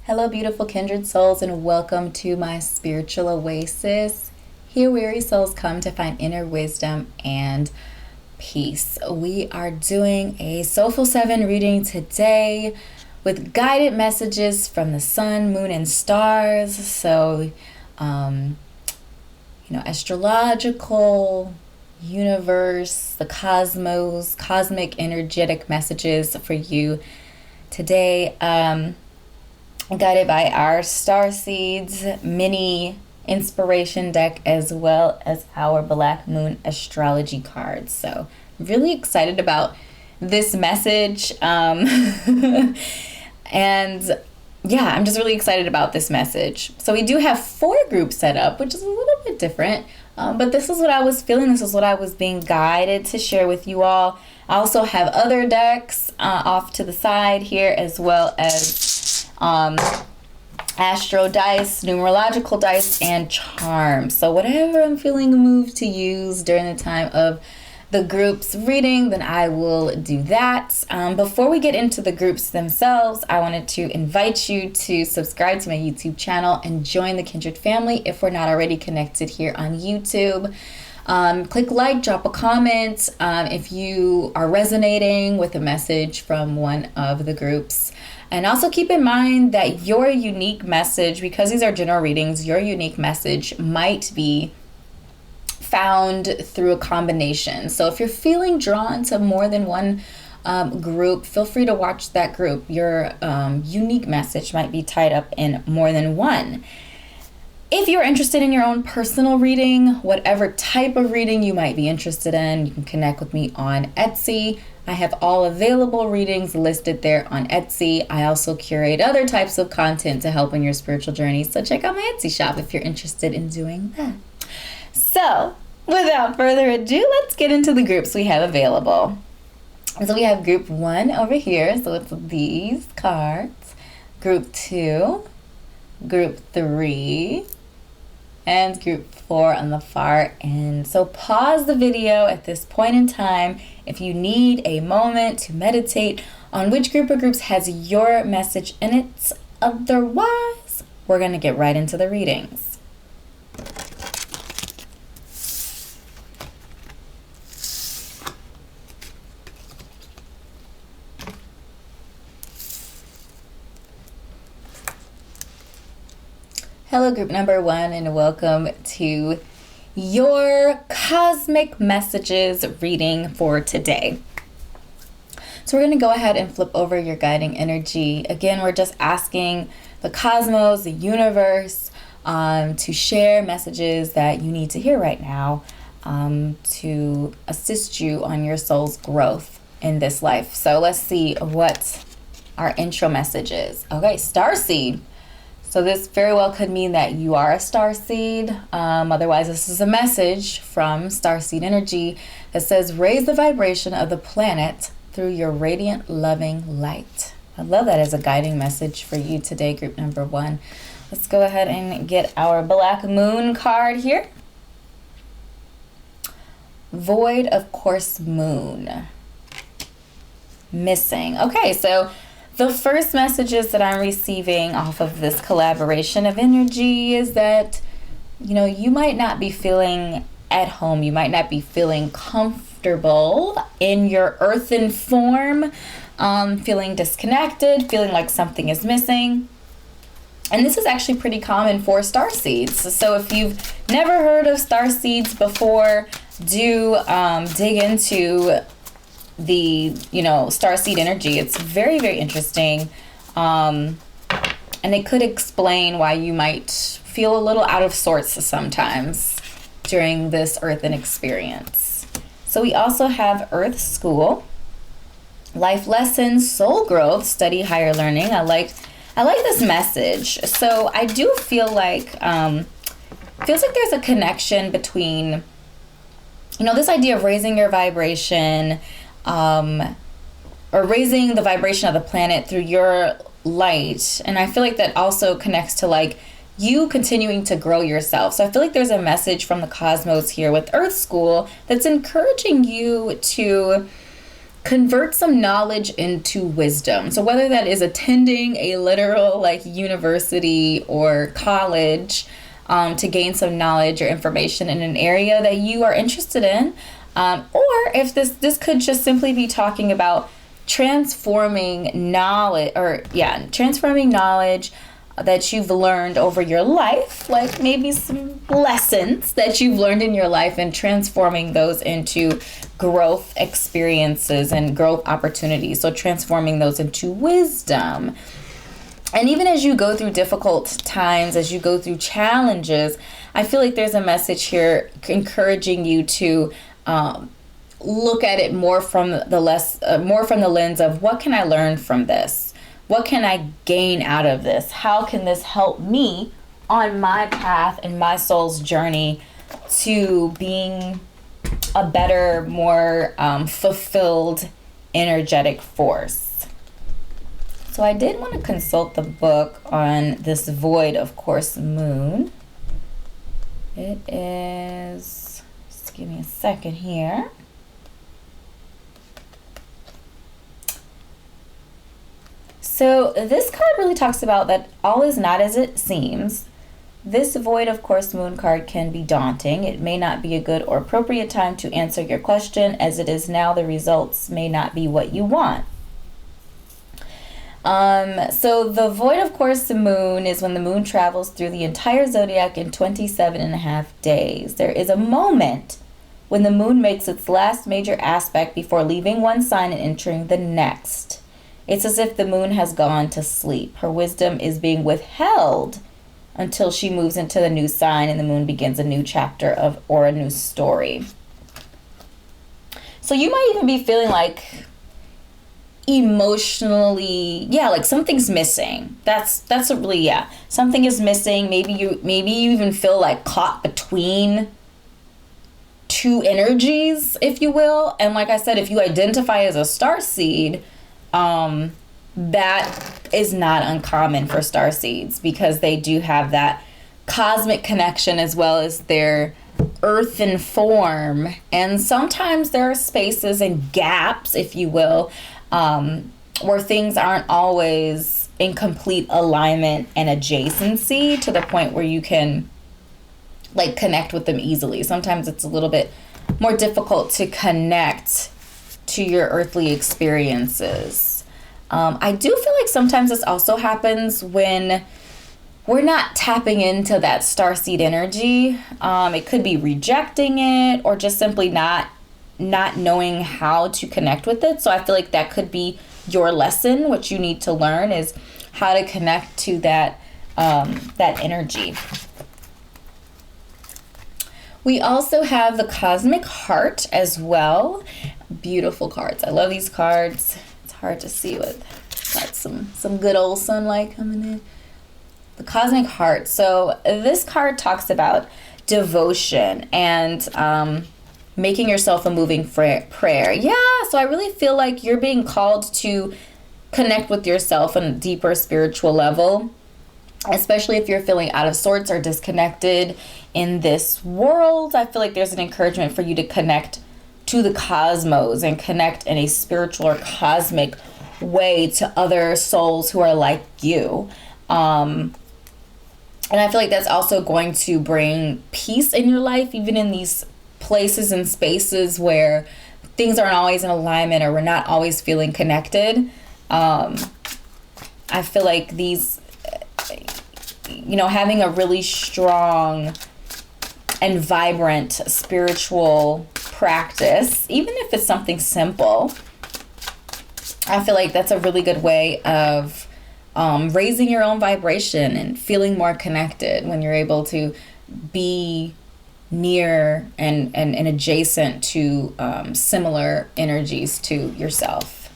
Hello, beautiful kindred souls, and welcome to my spiritual oasis. Here, weary souls come to find inner wisdom and peace. We are doing a Soulful Seven reading today with guided messages from the sun, moon, and stars. So, astrological, universe, the cosmos, cosmic, energetic messages for you today. Guided by our Starseeds mini inspiration deck, as well as our Black Moon astrology cards. So really excited about this message. And yeah, I'm just really excited about this message. So we do have 4 groups set up, which is a little bit different. But this is what I was feeling. This is what I was being guided to share with you all. I also have other decks off to the side here, as well as Astro Dice, Numerological Dice, and Charms. So whatever I'm feeling moved to use during the time of the groups reading, then I will do that. Before we get into the groups themselves, I wanted to invite you to subscribe to my YouTube channel and join the Kindred family if we're not already connected here on YouTube. Click like, drop a comment if you are resonating with a message from one of the groups. And also keep in mind that your unique message, because these are general readings, your unique message might be found through a combination. So if you're feeling drawn to more than one group, feel free to watch that group. Your unique message might be tied up in more than one. If you're interested in your own personal reading, whatever type of reading you might be interested in, you can connect with me on Etsy. I have all available readings listed there on Etsy. I also curate other types of content to help in your spiritual journey, so check out my Etsy shop if you're interested in doing that. So, without further ado, let's get into the groups we have available. So we have group 1 over here, so it's these cards. Group 2, group 3, and group 4 on the far end. So pause the video at this point in time if you need a moment to meditate on which group of groups has your message in it. Otherwise, we're going to get right into the readings. Hello, group number 1, and welcome to your cosmic messages reading for today. So we're going to go ahead and flip over your guiding energy. Again, we're just asking the cosmos, the universe, to share messages that you need to hear right now to assist you on your soul's growth in this life. So let's see what our intro message is. Okay, Starseed. So this very well could mean that you are a starseed. Otherwise, this is a message from Starseed energy that says, raise the vibration of the planet through your radiant, loving light. I love that as a guiding message for you today, group number 1. Let's go ahead and get our Black Moon card here. Void of Course Moon. Missing. Okay, so the first messages that I'm receiving off of this collaboration of energy is that, you might not be feeling at home. You might not be feeling comfortable in your earthen form, feeling disconnected, feeling like something is missing. And this is actually pretty common for starseeds. So if you've never heard of starseeds before, do dig into the starseed energy. It's very, very interesting, and it could explain why you might feel a little out of sorts sometimes during this earthen experience. So we also have Earth School, life lessons, soul growth, study higher learning. I like this message. So I do feel like feels like there's a connection between this idea of raising your vibration, or raising the vibration of the planet through your light. And I feel like that also connects to like you continuing to grow yourself. So I feel like there's a message from the cosmos here with Earth School that's encouraging you to convert some knowledge into wisdom. So whether that is attending a literal like university or college to gain some knowledge or information in an area that you are interested in, or if this could just simply be talking about transforming knowledge that you've learned over your life, like maybe some lessons that you've learned in your life and transforming those into growth experiences and growth opportunities. So transforming those into wisdom. And even as you go through difficult times, as you go through challenges, I feel like there's a message here encouraging you to look at it more from the lens of, what can I learn from this? What can I gain out of this? How can this help me on my path and my soul's journey to being a better, more fulfilled, energetic force? So I did want to consult the book on this void, of course, moon. It is, just give me a second here. So this card really talks about that all is not as it seems. This void, of course, moon card can be daunting. It may not be a good or appropriate time to answer your question. As it is now, the results may not be what you want. So the void, of course, the moon is when the moon travels through the entire zodiac in 27.5 days. There is a moment when the moon makes its last major aspect before leaving one sign and entering the next. It's as if the moon has gone to sleep. Her wisdom is being withheld until she moves into the new sign and the moon begins a new chapter or a new story. So you might even be feeling like emotionally, like something's missing. That's really, something is missing. Maybe you even feel like caught between two energies, if you will. And like I said, if you identify as a starseed, that is not uncommon for starseeds, because they do have that cosmic connection as well as their earthen form. And sometimes there are spaces and gaps, if you will, where things aren't always in complete alignment and adjacency to the point where you can like connect with them easily. Sometimes it's a little bit more difficult to connect to your earthly experiences. I do feel like sometimes this also happens when we're not tapping into that starseed energy. It could be rejecting it or just simply not knowing how to connect with it. So I feel like that could be your lesson. What you need to learn is how to connect to that energy. We also have the Cosmic Heart as well. Beautiful cards. I love these cards. It's hard to see with got some good old sunlight coming in. The Cosmic Heart. So this card talks about devotion and making yourself a moving prayer. Yeah, so I really feel like you're being called to connect with yourself on a deeper spiritual level, especially if you're feeling out of sorts or disconnected in this world. I feel like there's an encouragement for you to connect to the cosmos and connect in a spiritual or cosmic way to other souls who are like you. And I feel like that's also going to bring peace in your life, even in these places and spaces where things aren't always in alignment or we're not always feeling connected. I feel like these, having a really strong and vibrant spiritual practice, even if it's something simple, I feel like that's a really good way of raising your own vibration and feeling more connected when you're able to be near and adjacent to similar energies to yourself.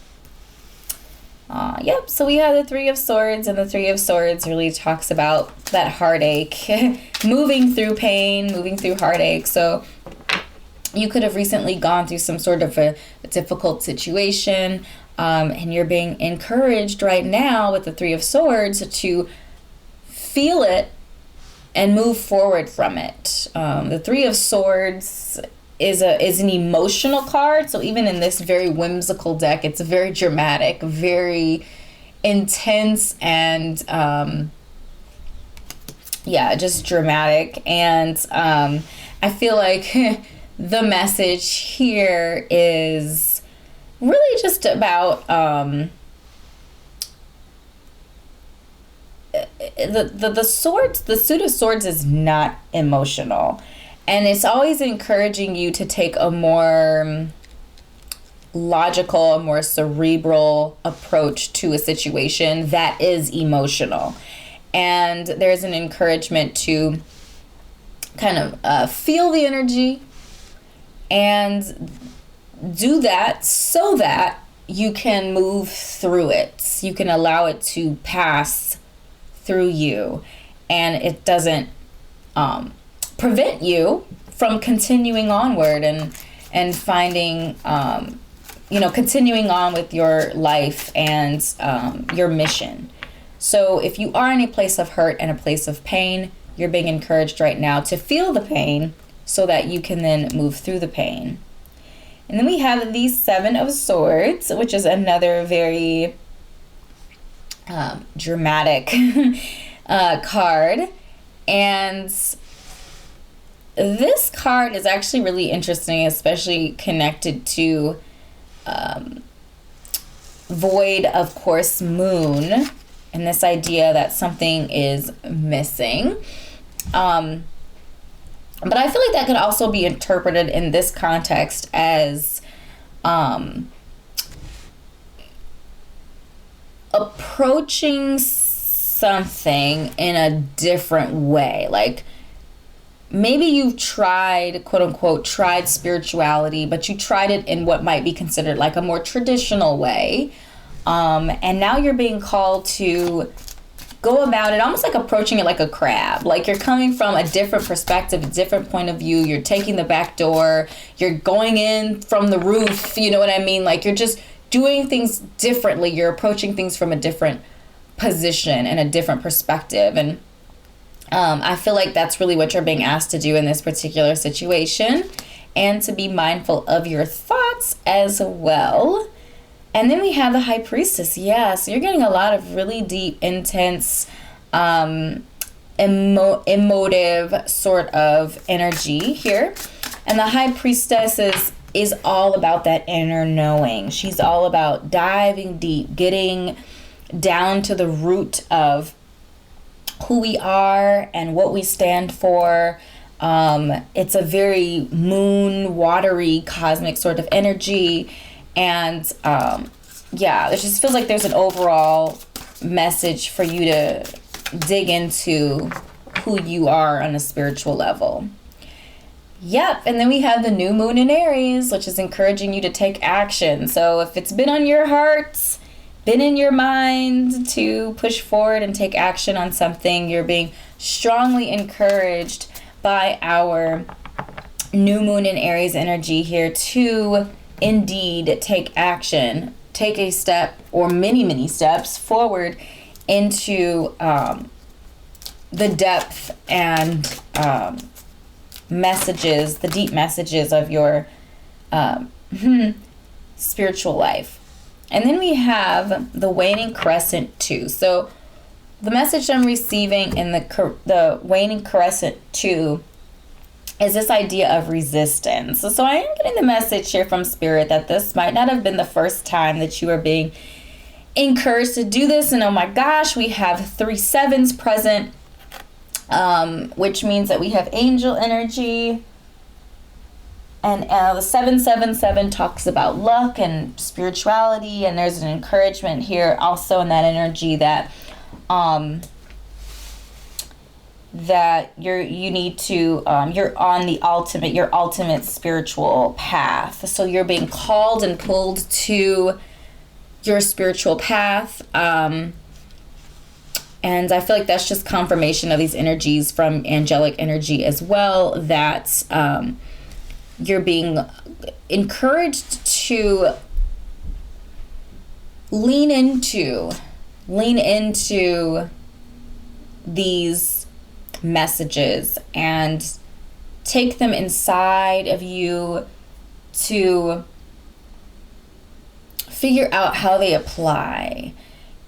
So we have the Three of Swords, and the Three of Swords really talks about that heartache, moving through pain, moving through heartache. So you could have recently gone through some sort of a difficult situation, and you're being encouraged right now with the Three of Swords to feel it and move forward from it. The Three of Swords is an emotional card. So even in this very whimsical deck, it's very dramatic, very intense, and just dramatic. And I feel like the message here is really just about the swords. The suit of swords is not emotional, and it's always encouraging you to take a more logical, a more cerebral approach to a situation that is emotional. And there's an encouragement to kind of feel the energy and do that so that you can move through it. You can allow it to pass through you, and it doesn't prevent you from continuing onward and finding continuing on with your life and your mission. So if you are in a place of hurt and a place of pain, you're being encouraged right now to feel the pain so that you can then move through the pain. And then we have the Seven of Swords, which is another very dramatic card. And this card is actually really interesting, especially connected to void, of course, moon, and this idea that something is missing. But I feel like that could also be interpreted in this context as approaching something in a different way. Like, maybe you've tried, quote unquote, tried spirituality, but you tried it in what might be considered like a more traditional way. And now you're being called to go about it almost like approaching it like a crab. Like, you're coming from a different perspective, a different point of view. You're taking the back door. You're going in from the roof. You know what I mean? Like, you're just doing things differently. You're approaching things from a different position and a different perspective. And I feel like that's really what you're being asked to do in this particular situation, and to be mindful of your thoughts as well. And then we have the High Priestess. Yeah, so you're getting a lot of really deep, intense, emotive sort of energy here. And the High Priestess is all about that inner knowing. She's all about diving deep, getting down to the root of who we are and what we stand for. It's a very moon, watery, cosmic sort of energy. And it just feels like there's an overall message for you to dig into who you are on a spiritual level. Yep, and then we have the new moon in Aries, which is encouraging you to take action. So if it's been on your heart, been in your mind to push forward and take action on something, you're being strongly encouraged by our new moon in Aries energy here to indeed take action, take a step or many steps forward into the depth and messages, the deep messages of your spiritual life. And then we have the waning crescent too. So the message I'm receiving in the waning crescent too is this idea of resistance. So I am getting the message here from Spirit that this might not have been the first time that you are being encouraged to do this. And oh my gosh, we have 3 sevens present, which means that we have angel energy. And the 777 talks about luck and spirituality, and there's an encouragement here also in that energy that that you need to you're on your ultimate spiritual path. So you're being called and pulled to your spiritual path, and I feel like that's just confirmation of these energies from angelic energy as well, that you're being encouraged to lean into these messages and take them inside of you to figure out how they apply,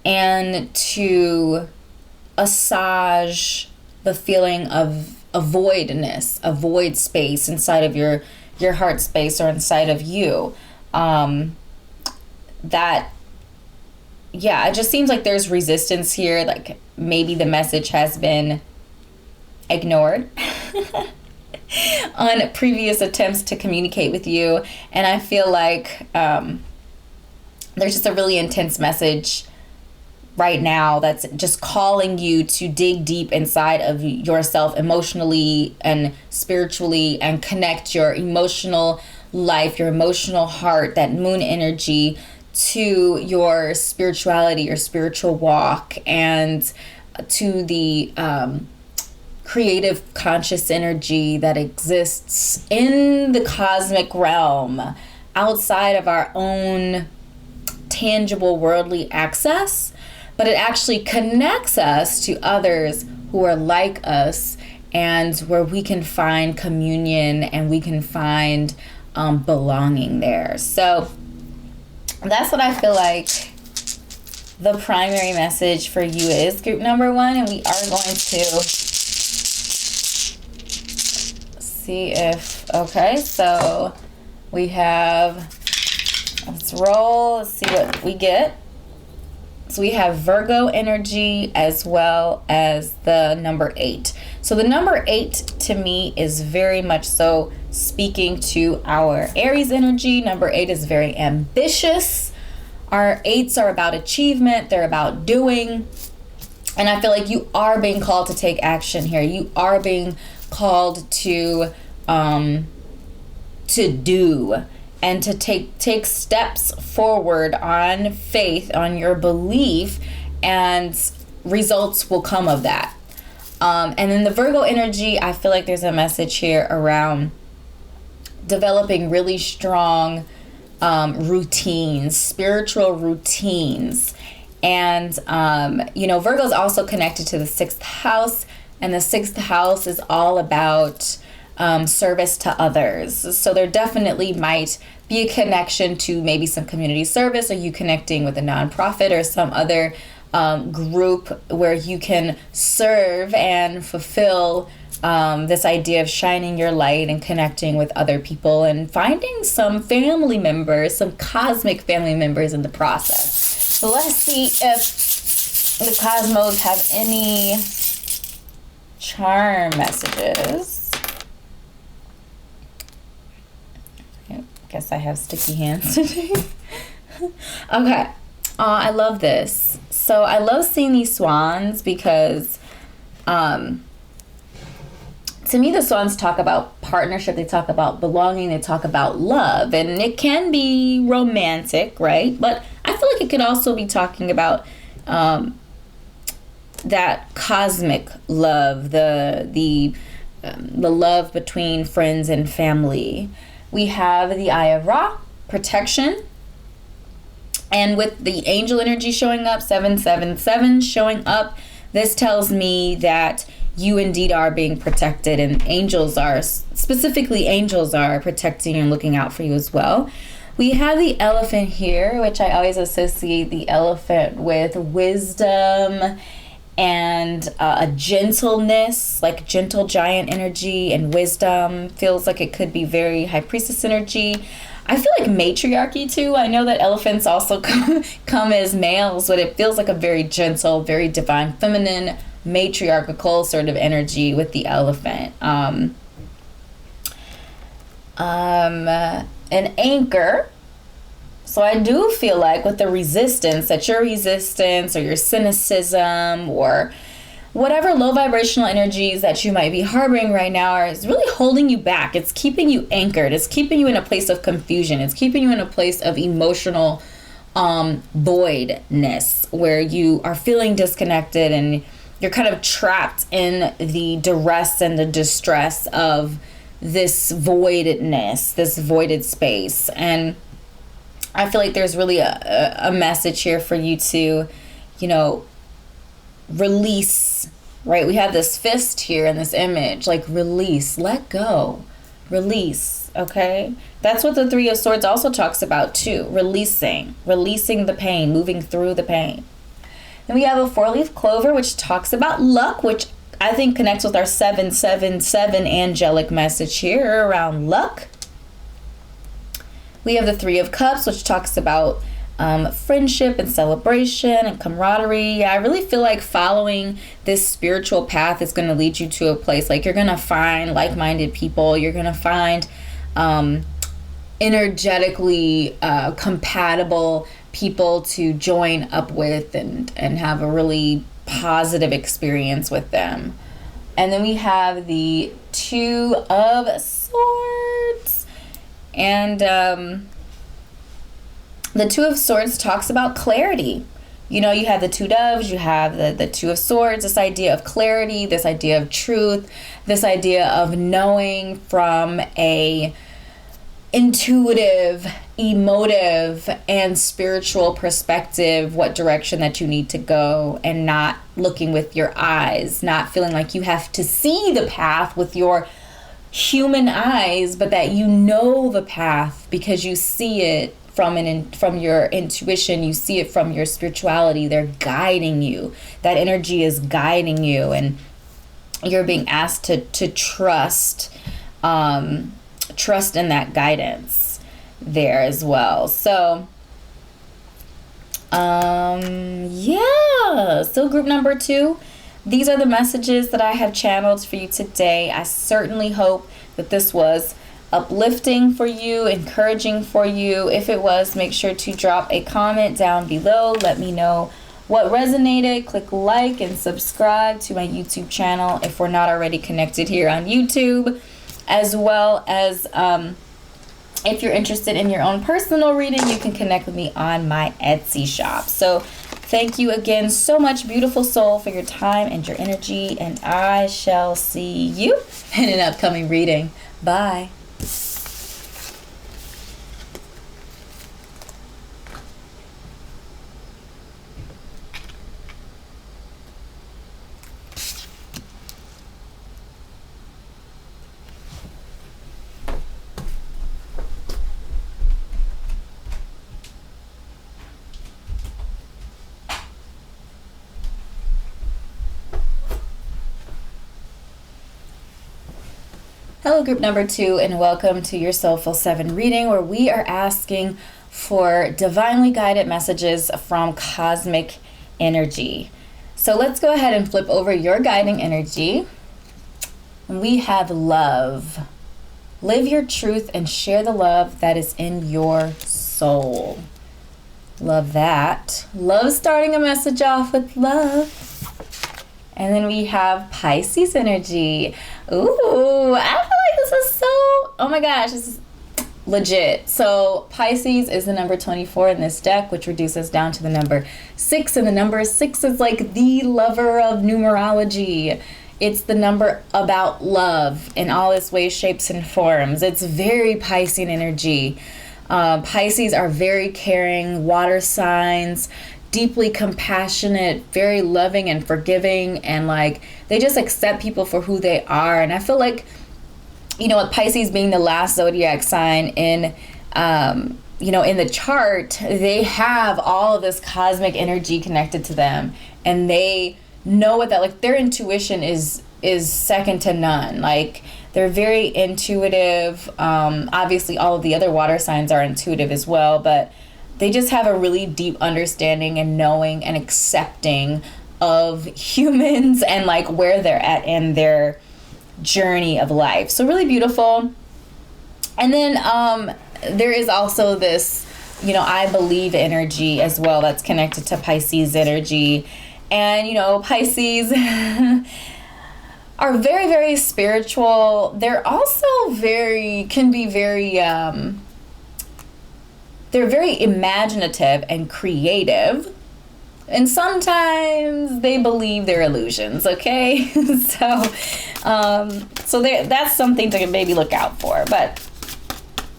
and to assuage the feeling of a voidness, a void space inside of your heart space or inside of you. It just seems like there's resistance here. Like maybe the message has been ignored on previous attempts to communicate with you. And I feel like there's just a really intense message right now that's just calling you to dig deep inside of yourself emotionally and spiritually and connect your emotional life, your emotional heart, that moon energy, to your spirituality, your spiritual walk, and to the creative conscious energy that exists in the cosmic realm outside of our own tangible worldly access, but it actually connects us to others who are like us, and where we can find communion and we can find belonging there. So that's what I feel like the primary message for you is, group number 1. And we are going to see if, okay, so we have, let's roll, let's see what we get. So we have Virgo energy as well as the number 8. So the number 8 to me is very much so speaking to our Aries energy. Number 8 is very ambitious. Our 8s are about achievement. They're about doing. And I feel like you are being called to take action here. You are being called to do and to take steps forward on faith, on your belief, and results will come of that. And then the Virgo energy, I feel like there's a message here around developing really strong routines, spiritual routines. And, Virgo is also connected to the 6th house, and the 6th house is all about service to others. So there definitely might be a connection to maybe some community service, or you connecting with a nonprofit or some other group where you can serve and fulfill this idea of shining your light and connecting with other people and finding some family members, some cosmic family members in the process. So let's see if the cosmos have any charm messages. I guess I have sticky hands today. Okay. I love this. So I love seeing these swans because to me, the swans talk about partnership, they talk about belonging, they talk about love, and it can be romantic, right? But I feel like it could also be talking about that cosmic love, the love between friends and family. We have the Eye of Ra, protection. And with the angel energy showing up, 777 showing up, this tells me that you indeed are being protected, and angels are protecting and looking out for you as well. We have the elephant here, which I always associate the elephant with wisdom and a gentleness, like gentle giant energy, and wisdom. Feels like it could be very high priestess energy. I feel like matriarchy too. I know that elephants also come as males, but it feels like a very gentle, very divine, feminine, matriarchal sort of energy with the elephant. An anchor. So I do feel like with the resistance, that your resistance or your cynicism or whatever low vibrational energies that you might be harboring right now is really holding you back. It's keeping you anchored. It's keeping you in a place of confusion. It's keeping you in a place of emotional voidness, where you are feeling disconnected and you're kind of trapped in the duress and the distress of this voidedness, this voided space. And I feel like there's really a message here for you to, release right? We have this fist here in this image, like release, let go, release, okay? That's what the Three of Swords also talks about too, releasing the pain, moving through the pain. Then we have a 4-leaf clover, which talks about luck, which I think connects with our 777 angelic message here around luck. We have the 3 of Cups, which talks about friendship and celebration and camaraderie. Yeah, I really feel like following this spiritual path is going to lead you to a place like you're going to find like-minded people. You're going to find energetically compatible people to join up with and have a really positive experience with them. And then we have the 2 of Swords. And the 2 of Swords talks about clarity. You know, you have the 2 doves, you have the 2 of Swords, this idea of clarity, this idea of truth, this idea of knowing from a intuitive, emotive, and spiritual perspective what direction that you need to go, and not looking with your eyes, not feeling like you have to see the path with your human eyes, but that you know the path because you see it from your intuition, you see it from your spirituality. They're guiding you. That energy is guiding you, and you're being asked to trust in that guidance there as well. So yeah, so group number 2, these are the messages that I have channeled for you today. I certainly hope that this was uplifting for you, encouraging for you. If it was, make sure to drop a comment down below. Let me know what resonated. Click like and subscribe to my YouTube channel if we're not already connected here on YouTube, as well as if you're interested in your own personal reading, you can connect with me on my Etsy shop. So thank you again so much, beautiful soul, for your time and your energy, and I shall see you in an upcoming reading. Bye. Hello, group number 2, and welcome to your Soulful 7 reading, where we are asking for divinely guided messages from cosmic energy. So let's go ahead and flip over your guiding energy. We have love. Live your truth and share the love that is in your soul. Love that. Love starting a message off with love. And then we have Pisces energy. Ooh, I feel like this is so, oh my gosh, this is legit. So Pisces is the number 24 in this deck, which reduces down to the number 6. And the number 6 is like the lover of numerology. It's the number about love in all its ways, shapes, and forms. It's very Piscean energy. Pisces are very caring, water signs, deeply compassionate, very loving and forgiving, and like they just accept people for who they are. And I feel like, you know, with Pisces being the last zodiac sign in in the chart, they have all of this cosmic energy connected to them, and they know what that, like, their intuition is second to none. Like, they're very intuitive. Obviously all of the other water signs are intuitive as well, but they just have a really deep understanding and knowing and accepting of humans and like where they're at in their journey of life. So really beautiful. And then there is also this, you know, I believe energy as well that's connected to Pisces energy. And, you know, Pisces are very, very spiritual. They're also can be very, they're very imaginative and creative. And sometimes they believe they're illusions, okay? So that's something to maybe look out for. But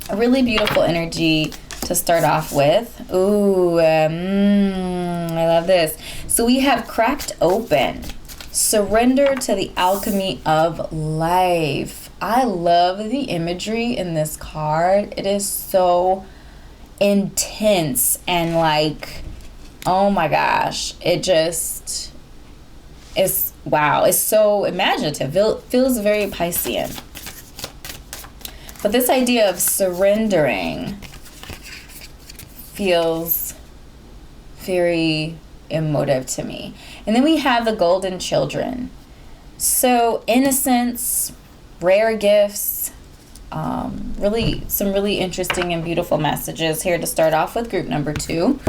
a really beautiful energy to start off with. Ooh, I love this. So we have cracked open. Surrender to the alchemy of life. I love the imagery in this card. It is so intense and like, oh my gosh, it just is, wow, it's so imaginative. It feels very Piscean. But this idea of surrendering feels very emotive to me. And then we have the golden children. So innocence, rare gifts, really some really interesting and beautiful messages here to start off with group number 2.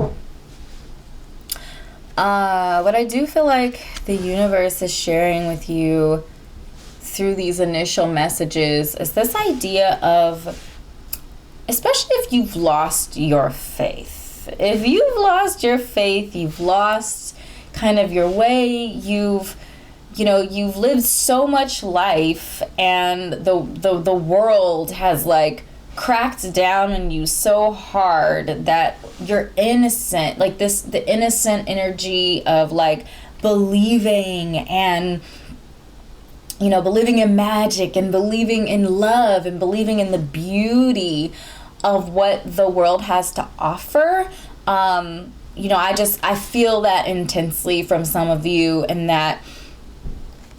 What I do feel like the universe is sharing with you through these initial messages is this idea of, especially if you've lost your faith. If you've lost your faith, you've lost kind of your way, you've lived so much life, and the world has like cracked down on you so hard that you're innocent, like the innocent energy of like believing and believing in magic and believing in love and believing in the beauty of what the world has to offer. I feel that intensely from some of you, and that,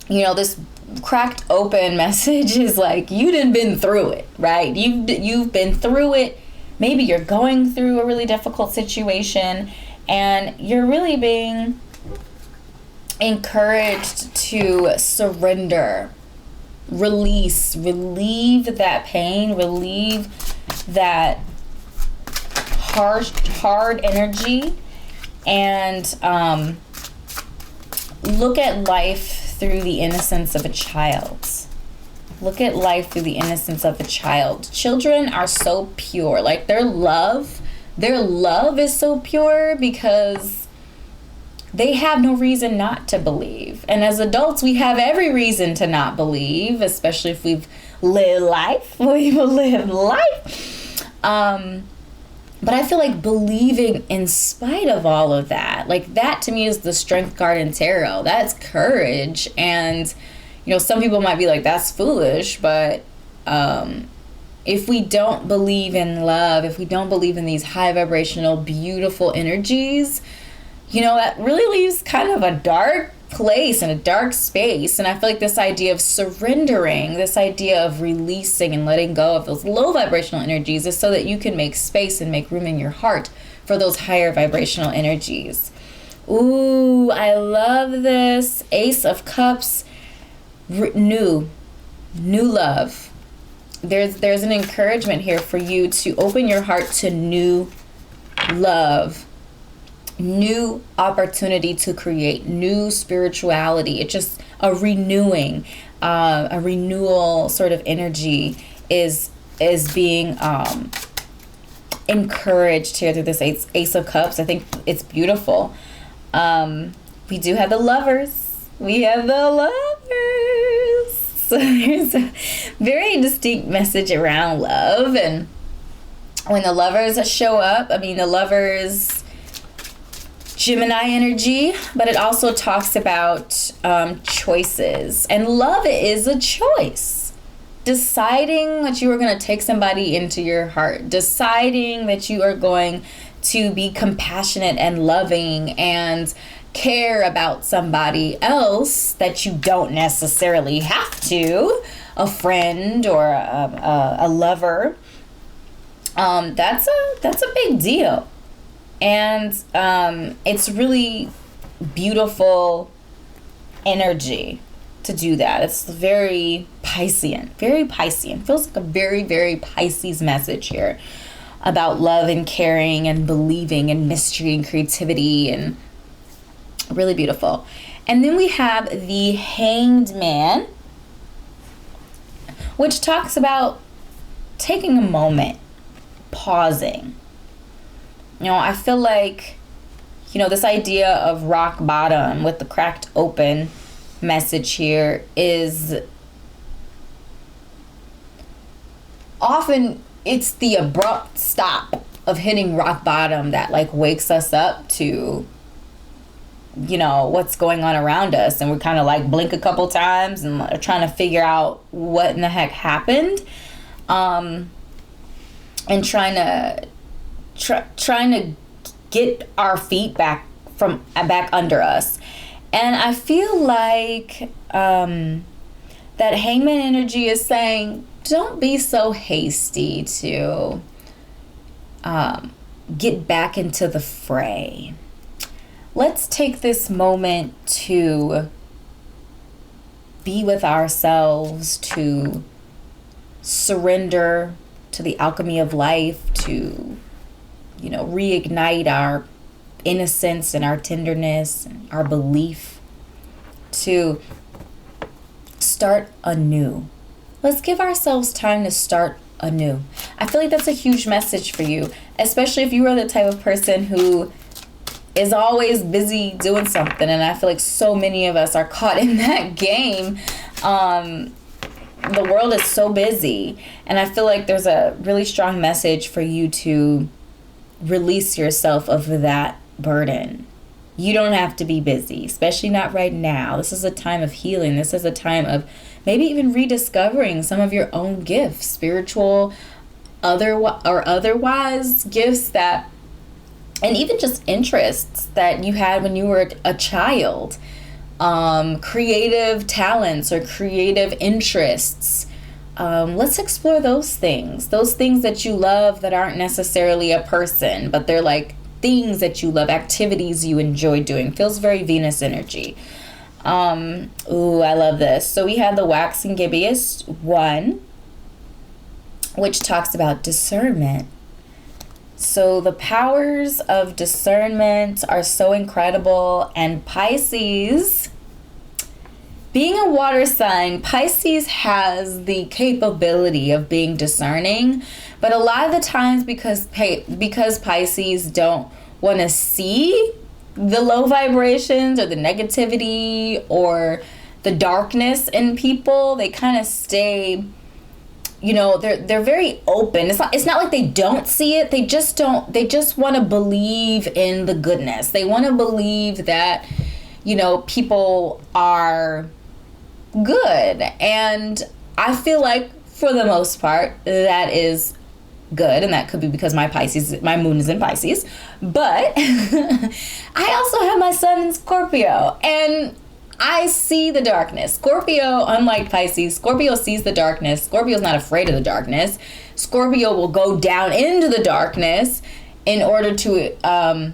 this cracked open message is like, you done been through it, right? You've been through it. Maybe you're going through a really difficult situation, and you're really being encouraged to surrender, release, relieve that pain, relieve that hard energy, and look at life through the innocence of a child. Look at life through the innocence of a child. Children are so pure. Like their love is so pure because they have no reason not to believe. And as adults, we have every reason to not believe, especially if we've lived life. We've lived life. But I feel like believing in spite of all of that, like that to me is the Strength card in tarot. That's courage. And, some people might be like, that's foolish. But if we don't believe in love, if we don't believe in these high vibrational, beautiful energies, that really leaves kind of a dark place and a dark space. And I feel like this idea of surrendering, this idea of releasing and letting go of those low vibrational energies is so that you can make space and make room in your heart for those higher vibrational energies. Ooh, I love this. Ace of Cups, new love. There's an encouragement here for you to open your heart to new love, new opportunity to create new spirituality. It's just a renewing, a renewal sort of energy is being encouraged here through this Ace of Cups. I think it's beautiful. We do have the Lovers. We have the Lovers. So there's a very distinct message around love. And when the Lovers show up, the Lovers, Gemini energy, but it also talks about choices. And love is a choice. Deciding that you are going to take somebody into your heart. Deciding that you are going to be compassionate and loving and care about somebody else that you don't necessarily have to. A friend or a lover. That's a big deal. And it's really beautiful energy to do that. It's very Piscean, very Piscean. Feels like a very, very Pisces message here about love and caring and believing and mystery and creativity, and really beautiful. And then we have the Hanged Man, which talks about taking a moment, pausing. I feel like, this idea of rock bottom with the cracked open message here is often it's the abrupt stop of hitting rock bottom that like wakes us up to what's going on around us, and we're kind of like blink a couple times and are trying to figure out what in the heck happened, and trying to get our feet back under us. And I feel like that Hangman energy is saying, don't be so hasty to get back into the fray. Let's take this moment to be with ourselves, to surrender to the alchemy of life, to, reignite our innocence and our tenderness and our belief, to start anew. Let's give ourselves time to start anew. I feel like that's a huge message for you, especially if you are the type of person who is always busy doing something, and I feel like so many of us are caught in that game. The world is so busy, and I feel like there's a really strong message for you to release yourself of that burden. You don't have to be busy, especially not right now. This is a time of healing. This is a time of maybe even rediscovering some of your own gifts, spiritual, otherwise gifts that, and even just interests that you had when you were a child, creative talents or creative interests. Let's explore those things that you love that aren't necessarily a person, but they're like things that you love, activities you enjoy doing. Feels very Venus energy. Ooh, I love this. So we have the waxing gibbous one, which talks about discernment. So the powers of discernment are so incredible. And Pisces, being a water sign, Pisces has the capability of being discerning. But a lot of the times, because Pisces don't want to see the low vibrations or the negativity or the darkness in people, they kind of stay, they're very open. It's not like they don't see it. They just want to believe in the goodness. They want to believe that, people are good. And I feel like for the most part that is good, and that could be because my moon is in Pisces, but I also have my sun in Scorpio, and I see the darkness. Scorpio, unlike Pisces, Scorpio sees the darkness. Scorpio's not afraid of the darkness. Scorpio will go down into the darkness in order to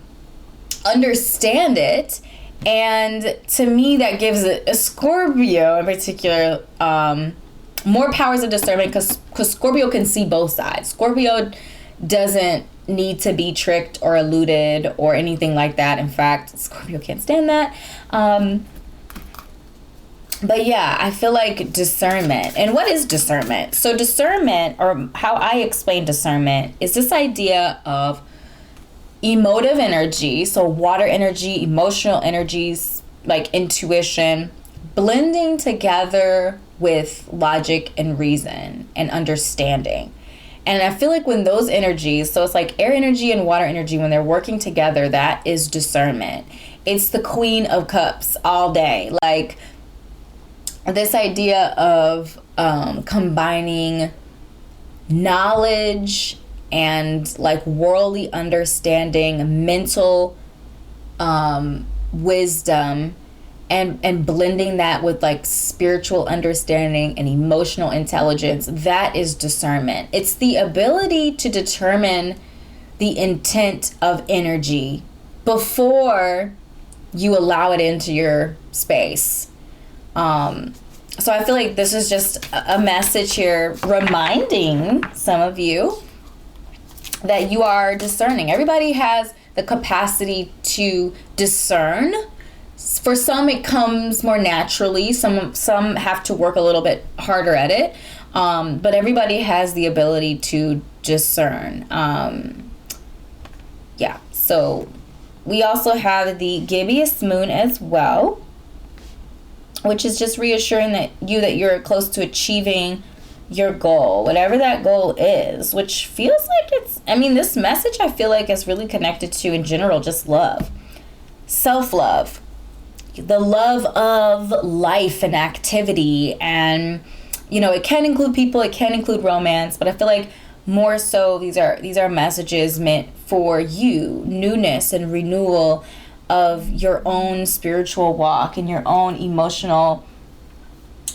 understand it. And to me, that gives a Scorpio in particular more powers of discernment, because Scorpio can see both sides. Scorpio doesn't need to be tricked or eluded or anything like that. In fact, Scorpio can't stand that. But yeah, I feel like discernment. And what is discernment? So discernment, or how I explain discernment, is this idea of emotive energy, so water energy, emotional energies like intuition, blending together with logic and reason and understanding. And I feel like when those energies, so it's like air energy and water energy, when they're working together, that is discernment. It's the Queen of Cups all day. Like this idea of combining knowledge and like worldly understanding, mental wisdom, and blending that with like spiritual understanding and emotional intelligence. That is discernment. It's the ability to determine the intent of energy before you allow it into your space. So I feel like this is just a message here reminding some of you that you are discerning. Everybody has the capacity to discern. For some, it comes more naturally. Some have to work a little bit harder at it. But everybody has the ability to discern. Yeah. So we also have the gibbous moon as well, which is just reassuring that you're close to achieving your goal, whatever that goal is, which feels like this message I feel like is really connected to, in general, just love. Self-love. the love of life and activity. And, it can include people, it can include romance, but I feel like more so these are messages meant for you, newness and renewal of your own spiritual walk and your own emotional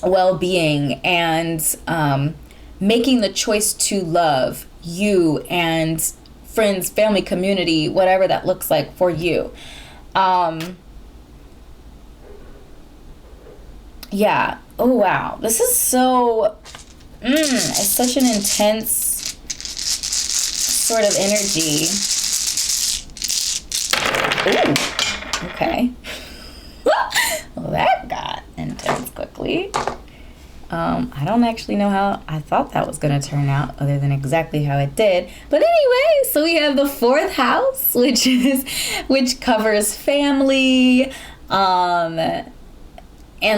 well-being, and making the choice to love you and friends, family, community, whatever that looks like for you. Yeah. Oh, wow. This is so, it's such an intense sort of energy. Ooh. Okay. Well, that got intense quickly. I don't actually know how I thought that was going to turn out, other than exactly how it did. But anyway, so we have the 4th house, which covers family, and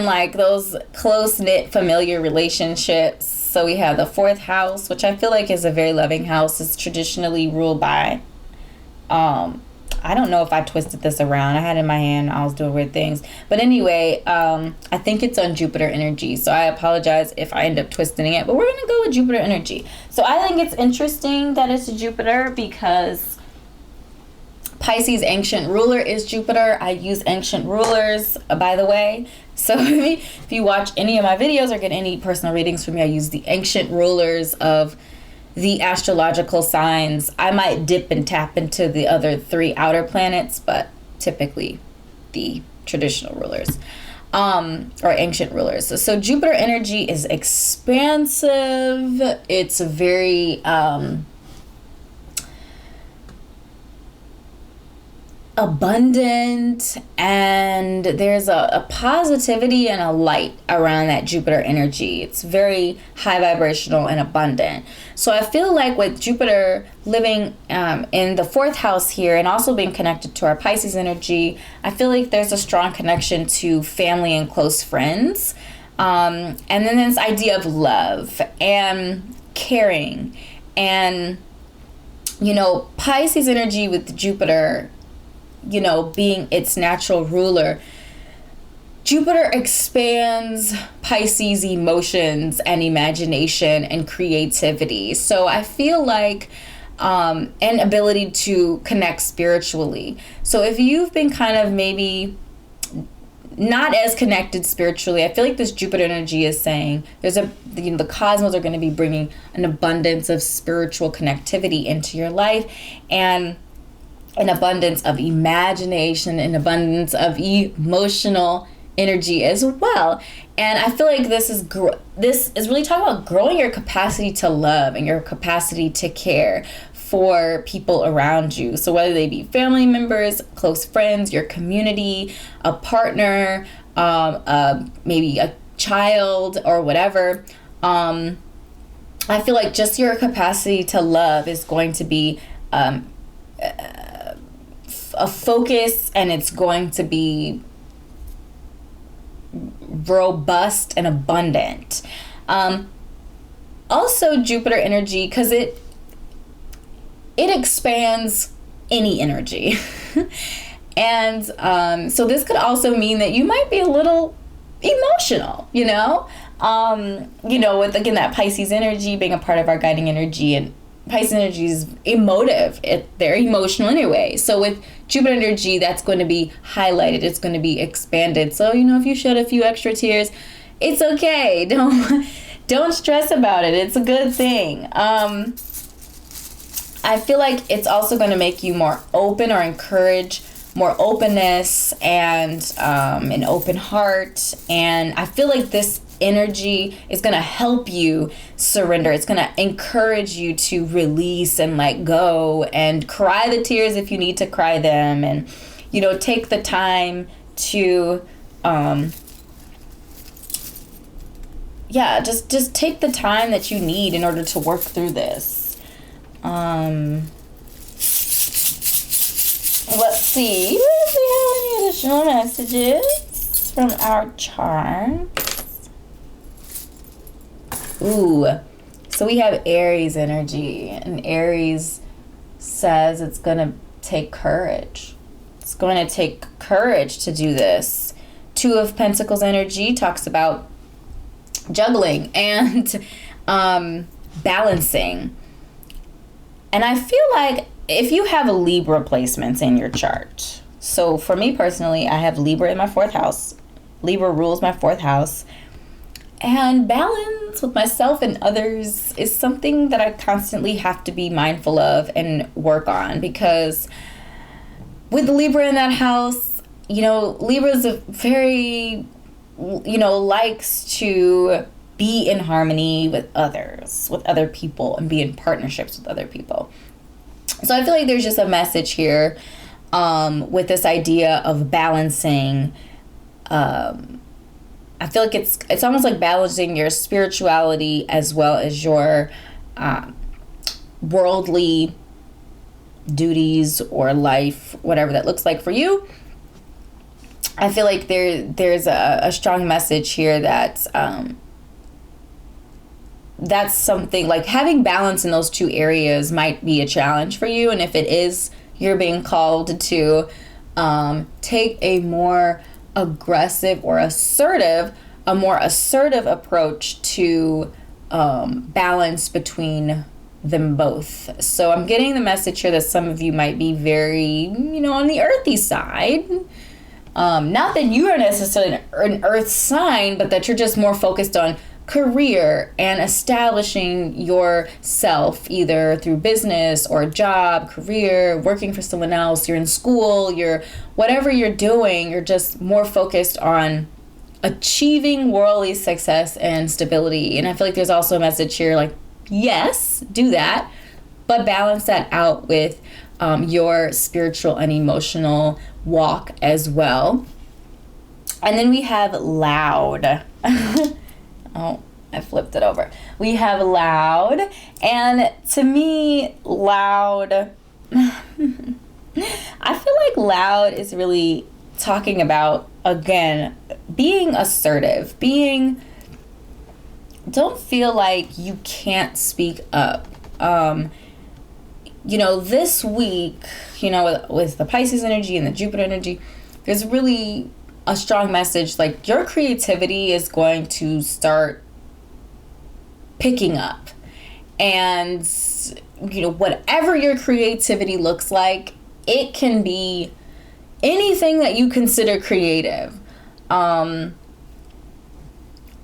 like those close-knit familiar relationships. So we have the 4th house, which I feel like is a very loving house. It's traditionally ruled by, I don't know if I twisted this around. I had it in my hand. I was doing weird things. But anyway, I think it's on Jupiter energy. So I apologize if I end up twisting it. But we're going to go with Jupiter energy. So I think it's interesting that it's Jupiter, because Pisces' ancient ruler is Jupiter. I use ancient rulers, by the way. So if you watch any of my videos or get any personal readings from me, I use the ancient rulers of the astrological signs. I might dip and tap into the other 3 outer planets, but typically the traditional rulers, or ancient rulers. So Jupiter energy is expansive. It's very abundant, and there's a positivity and a light around that Jupiter energy. It's very high vibrational and abundant. So I feel like with Jupiter living in the 4th house here, and also being connected to our Pisces energy, I feel like there's a strong connection to family and close friends. And then this idea of love and caring, and Pisces energy with Jupiter, being its natural ruler. Jupiter expands Pisces' emotions and imagination and creativity. So I feel like an ability to connect spiritually. So if you've been kind of maybe not as connected spiritually, I feel like this Jupiter energy is saying the cosmos are going to be bringing an abundance of spiritual connectivity into your life, and an abundance of imagination, an abundance of emotional energy as well. And I feel like this is really talking about growing your capacity to love and your capacity to care for people around you. So whether they be family members, close friends, your community, a partner, maybe a child or whatever, I feel like just your capacity to love is going to be a focus, and it's going to be robust and abundant. Also Jupiter energy, because it expands any energy. And so this could also mean that you might be a little emotional, with, again, that Pisces energy being a part of our guiding energy. And Pisces energy is emotive. They're emotional anyway. So with Jupiter energy, that's going to be highlighted. It's going to be expanded. So, if you shed a few extra tears, it's okay. Don't stress about it. It's a good thing. I feel like it's also going to make you more open, or encourage more openness and an open heart. And I feel like this energy is going to help you surrender. It's going to encourage you to release and let go, and cry the tears if you need to cry them, and take the time to just take the time that you need in order to work through this. Let's see if we have any additional messages from our chart. Ooh, so we have Aries energy, and Aries says it's going to take courage. It's going to take courage to do this. Two of Pentacles energy talks about juggling and balancing. And I feel like if you have a Libra placements in your chart, so for me personally, I have Libra in my 4th house. Libra rules my 4th house. And balance with myself and others is something that I constantly have to be mindful of and work on, because with Libra in that house, you know, Libra's a very, you know, likes to be in harmony with others, with other people, and be in partnerships with other people. So I feel like there's just a message here with this idea of balancing. I feel like it's almost like balancing your spirituality as well as your worldly duties or life, whatever that looks like for you. I feel like there's a strong message here that that's something like having balance in those two areas might be a challenge for you. And if it is, you're being called to take a more aggressive or a more assertive approach to balance between them both. So I'm getting the message here that some of you might be very, you know, on the earthy side. Not that you are necessarily an earth sign, but that you're just more focused on career and establishing yourself either through business or a job, career, working for someone else, you're in school, whatever you're doing, you're just more focused on achieving worldly success and stability. And I feel like there's also a message here like, yes, do that, but balance that out with your spiritual and emotional walk as well. And then we have loud. Oh, I flipped it over. We have loud, and to me, loud, I feel like loud is really talking about, again, being assertive, don't feel like you can't speak up. You know, this week, you know, with the Pisces energy and the Jupiter energy, there's really a strong message like your creativity is going to start picking up, and you know, whatever your creativity looks like, it can be anything that you consider creative.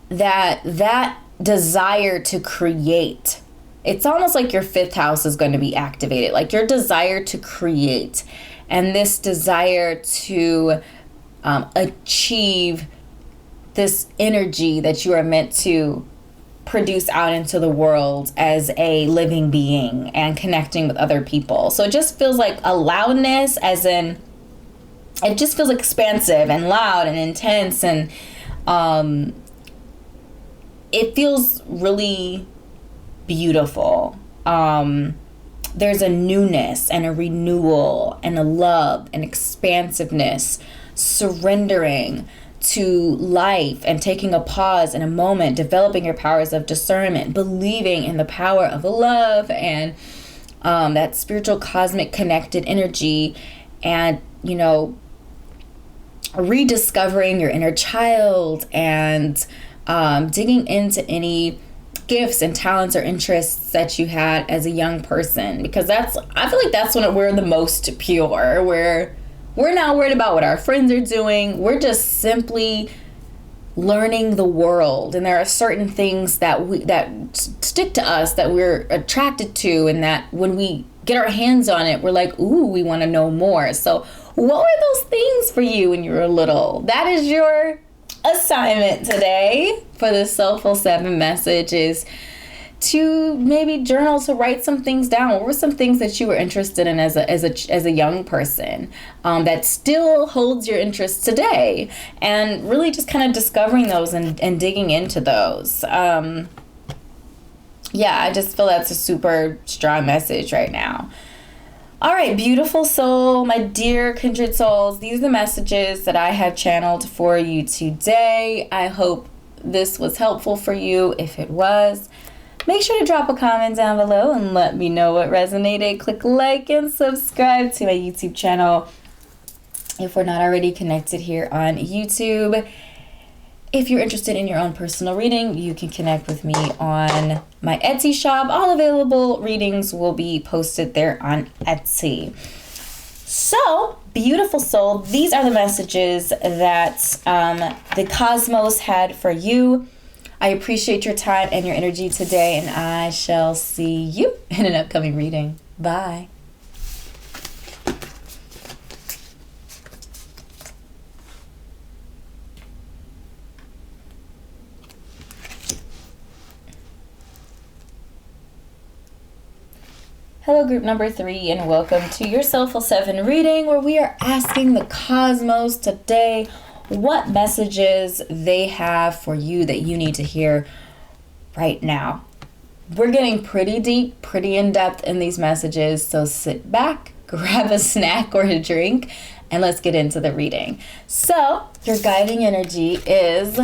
That desire to create, it's almost like your 5th house is going to be activated, like your desire to create and this desire to achieve this energy that you are meant to produce out into the world as a living being and connecting with other people. So it just feels like a loudness, as in it just feels expansive and loud and intense, and it feels really beautiful. There's a newness and a renewal and a love and expansiveness, surrendering to life and taking a pause in a moment, developing your powers of discernment, believing in the power of love and that spiritual cosmic connected energy, and, you know, rediscovering your inner child and digging into any gifts and talents or interests that you had as a young person, because I feel like that's when we're the most pure. We're not worried about what our friends are doing. We're just simply learning the world, and there are certain things that stick to us, that we're attracted to, and that when we get our hands on it, we're like, ooh, we want to know more. So what were those things for you when you were little? That is your assignment today for the Soulful Seven message, is to maybe journal, to write some things down. What were some things that you were interested in as a young person that still holds your interest today, and really just kind of discovering those and digging into those. Yeah, I just feel that's a super strong message right now. All right, beautiful soul, my dear kindred souls, these are the messages that I have channeled for you today. I hope this was helpful for you. If it was, make sure to drop a comment down below and let me know what resonated. Click like and subscribe to my YouTube channel. if we're not already connected here on YouTube. If you're interested in your own personal reading, you can connect with me on my Etsy shop. All available readings will be posted there on Etsy. So, beautiful soul, these are the messages that the cosmos had for you. I appreciate your time and your energy today, and I shall see you in an upcoming reading. Bye. Hello, group number 3, and welcome to your Soulful 7 reading, where we are asking the cosmos today what messages they have for you that you need to hear right now. We're getting pretty deep, pretty in-depth in these messages, so sit back, grab a snack or a drink, and let's get into the reading. So, your guiding energy is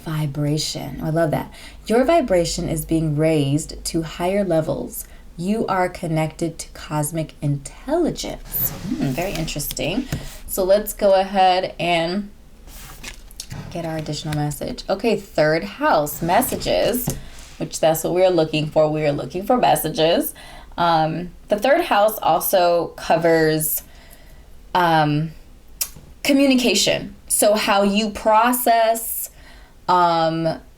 vibration. I love that. Your vibration is being raised to higher levels. You are connected to cosmic intelligence. Very interesting. So let's go ahead and get our additional message. Okay, third house messages, which that's what we're looking for. We are looking for messages. The third house also covers communication. So how you process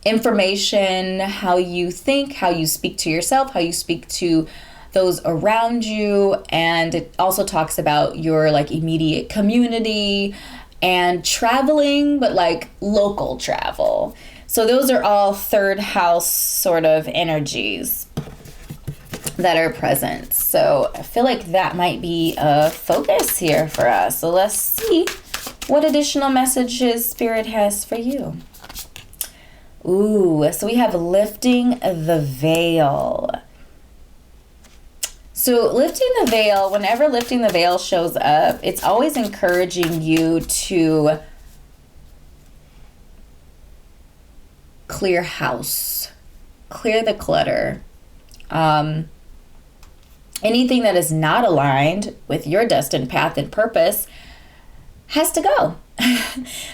information, how you think, how you speak to yourself, how you speak to those around you. And it also talks about your like immediate community and traveling, but like local travel. So those are all third house sort of energies that are present. So I feel like that might be a focus here for us. So let's see what additional messages Spirit has for you. Ooh, so we have lifting the veil. So lifting the veil, whenever lifting the veil shows up, it's always encouraging you to clear house, clear the clutter. Anything that is not aligned with your destined path and purpose has to go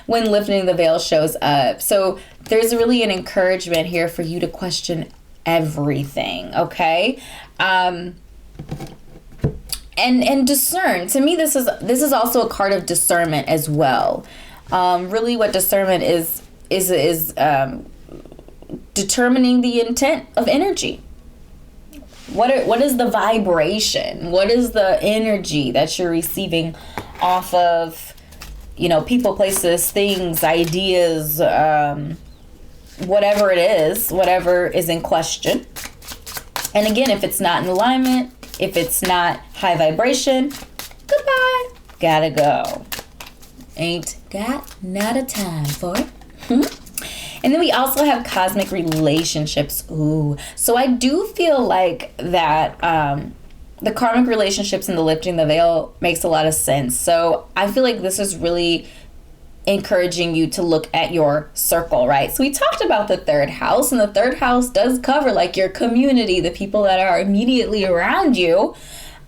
when lifting the veil shows up. So there's really an encouragement here for you to question everything, okay? And discern. To me, this is also a card of discernment as well. Really, what discernment is determining the intent of energy. What is the vibration? What is the energy that you're receiving off of, people, places, things, ideas, whatever it is, whatever is in question. And again, if it's not in alignment, if it's not high vibration, goodbye. Gotta go. Ain't got not a time for it. And then we also have cosmic relationships. Ooh. So I do feel like that the karmic relationships and the lifting the veil makes a lot of sense. So I feel like this is really encouraging you to look at your circle, right? So we talked about the third house, and the third house does cover like your community, the people that are immediately around you.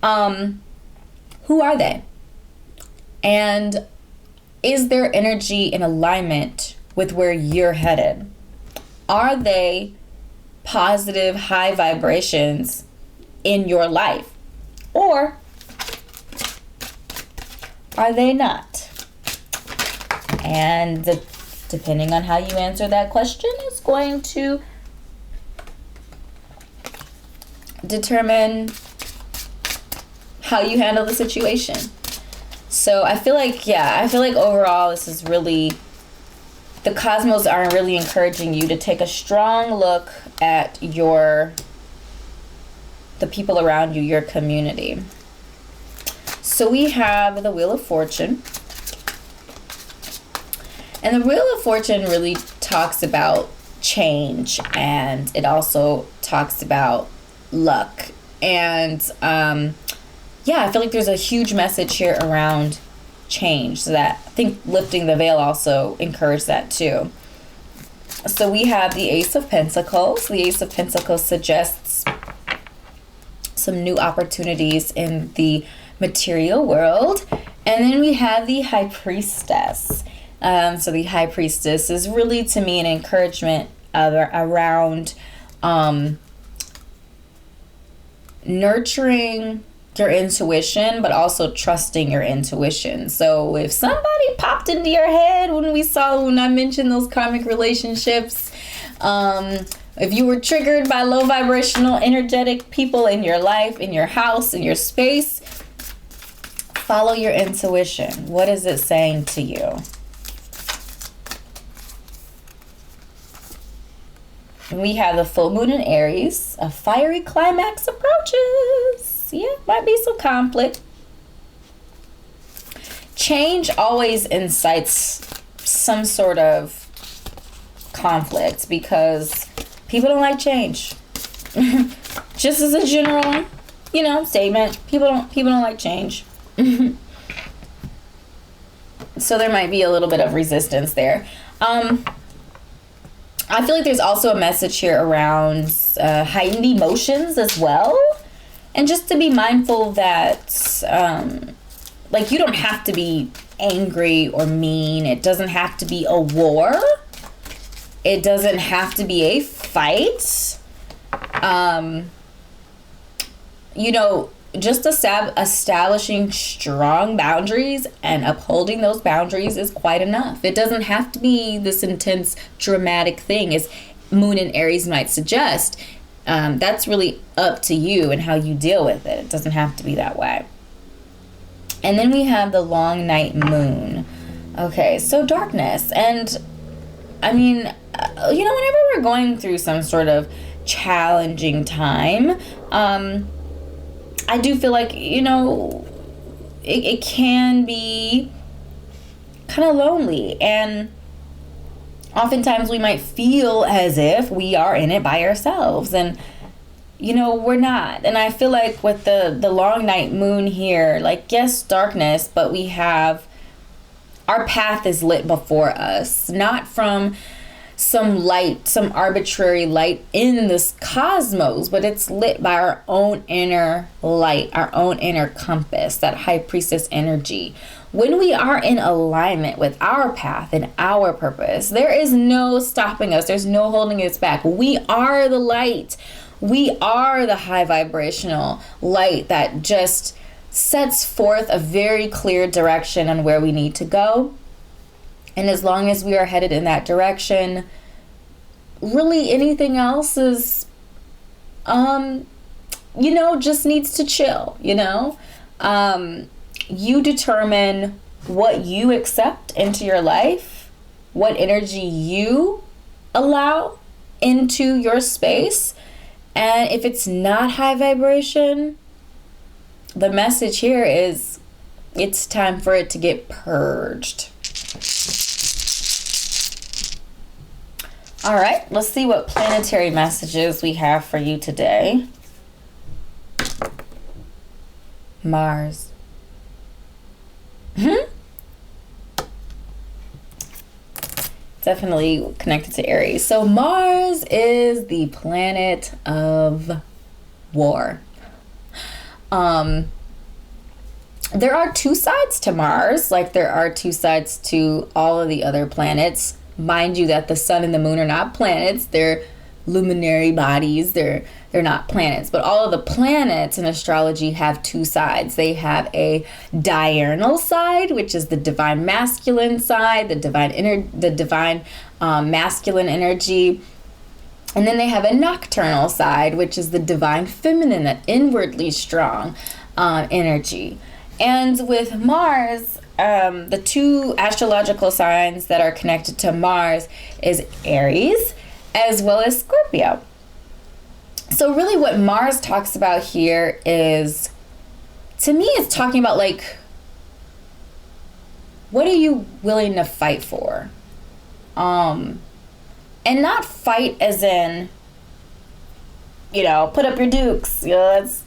Who are they? And is their energy in alignment with where you're headed? Are they positive, high vibrations in your life? Or are they not? And depending on how you answer that question is going to determine how you handle the situation. So I feel like overall this is really, the cosmos are really encouraging you to take a strong look at the people around you, your community. So we have the Wheel of Fortune. And the Wheel of Fortune really talks about change, and it also talks about luck. And I feel like there's a huge message here around change. So that I think lifting the veil also encouraged that too. So we have the Ace of Pentacles. The Ace of Pentacles suggests some new opportunities in the material world. And then we have the High Priestess. So the High Priestess is really, to me, an encouragement around nurturing your intuition, but also trusting your intuition. So if somebody popped into your head when I mentioned those karmic relationships, if you were triggered by low vibrational, energetic people in your life, in your house, in your space, follow your intuition. What is it saying to you? We have the full moon in Aries. A fiery climax approaches. Yeah, might be some conflict. Change always incites some sort of conflict because people don't like change. Just as a general, statement, people don't like change. So there might be a little bit of resistance there. I feel like there's also a message here around heightened emotions as well. And just to be mindful that, you don't have to be angry or mean. It doesn't have to be a war. It doesn't have to be a fight. Just establishing strong boundaries and upholding those boundaries is quite enough. It doesn't have to be this intense, dramatic thing as Moon in Aries might suggest. That's really up to you and how you deal with it. It doesn't have to be that way. And then we have the long night moon. Okay, so darkness. And whenever we're going through some sort of challenging time, I do feel like, it can be kind of lonely. And oftentimes we might feel as if we are in it by ourselves. And, we're not. And I feel like with the long night moon here, yes, darkness, but we have, our path is lit before us. Not from some light, some arbitrary light in this cosmos, but it's lit by our own inner light, our own inner compass, that high priestess energy. When we are in alignment with our path and our purpose, there is no stopping us. There's no holding us back. We are the light. We are the high vibrational light that just sets forth a very clear direction on where we need to go. And as long as we are headed in that direction, really anything else is, just needs to chill, You determine what you accept into your life, what energy you allow into your space. And if it's not high vibration, the message here is it's time for it to get purged. All right, let's see what planetary messages we have for you today. Mars. Definitely connected to Aries. So Mars is the planet of war. There are two sides to Mars, like there are two sides to all of the other planets. Mind you that the sun and the moon are not planets. They're luminary bodies. They're not planets. But all of the planets in astrology have two sides. They have a diurnal side, which is the divine masculine side, the divine masculine energy. And then they have a nocturnal side, which is the divine feminine, that inwardly strong energy. And with Mars, the two astrological signs that are connected to Mars is Aries as well as Scorpio. So really what Mars talks about here is, to me, it's talking about what are you willing to fight for? And not fight as in, put up your dukes, let's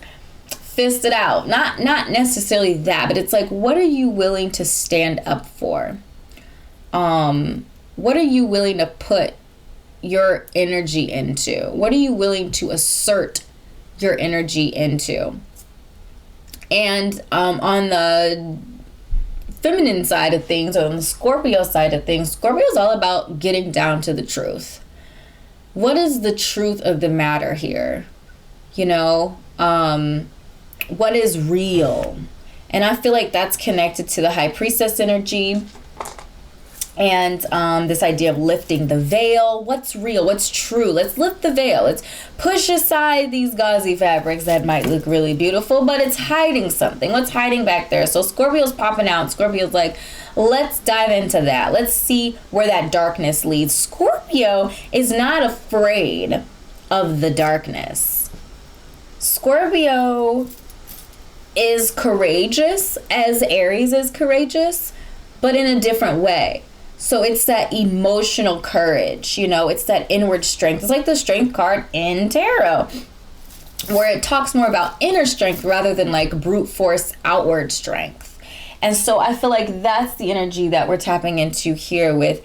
fist it out. Not necessarily that, but it's what are you willing to stand up for? What are you willing to put your energy into? What are you willing to assert your energy into? And on the feminine side of things, or on the Scorpio side of things, Scorpio is all about getting down to the truth. What is the truth of the matter here? You know, what is real? And I feel like that's connected to the High Priestess energy. And this idea of lifting the veil. What's real? What's true? Let's lift the veil. Let's push aside these gauzy fabrics that might look really beautiful, but it's hiding something. What's hiding back there? So Scorpio's popping out. Scorpio's like, let's dive into that. Let's see where that darkness leads. Scorpio is not afraid of the darkness. Scorpio is courageous as Aries is courageous, but in a different way. So it's that emotional courage, you know, it's that inward strength. It's like the strength card in tarot, where it talks more about inner strength rather than like brute force outward strength. And so I feel like that's the energy that we're tapping into here with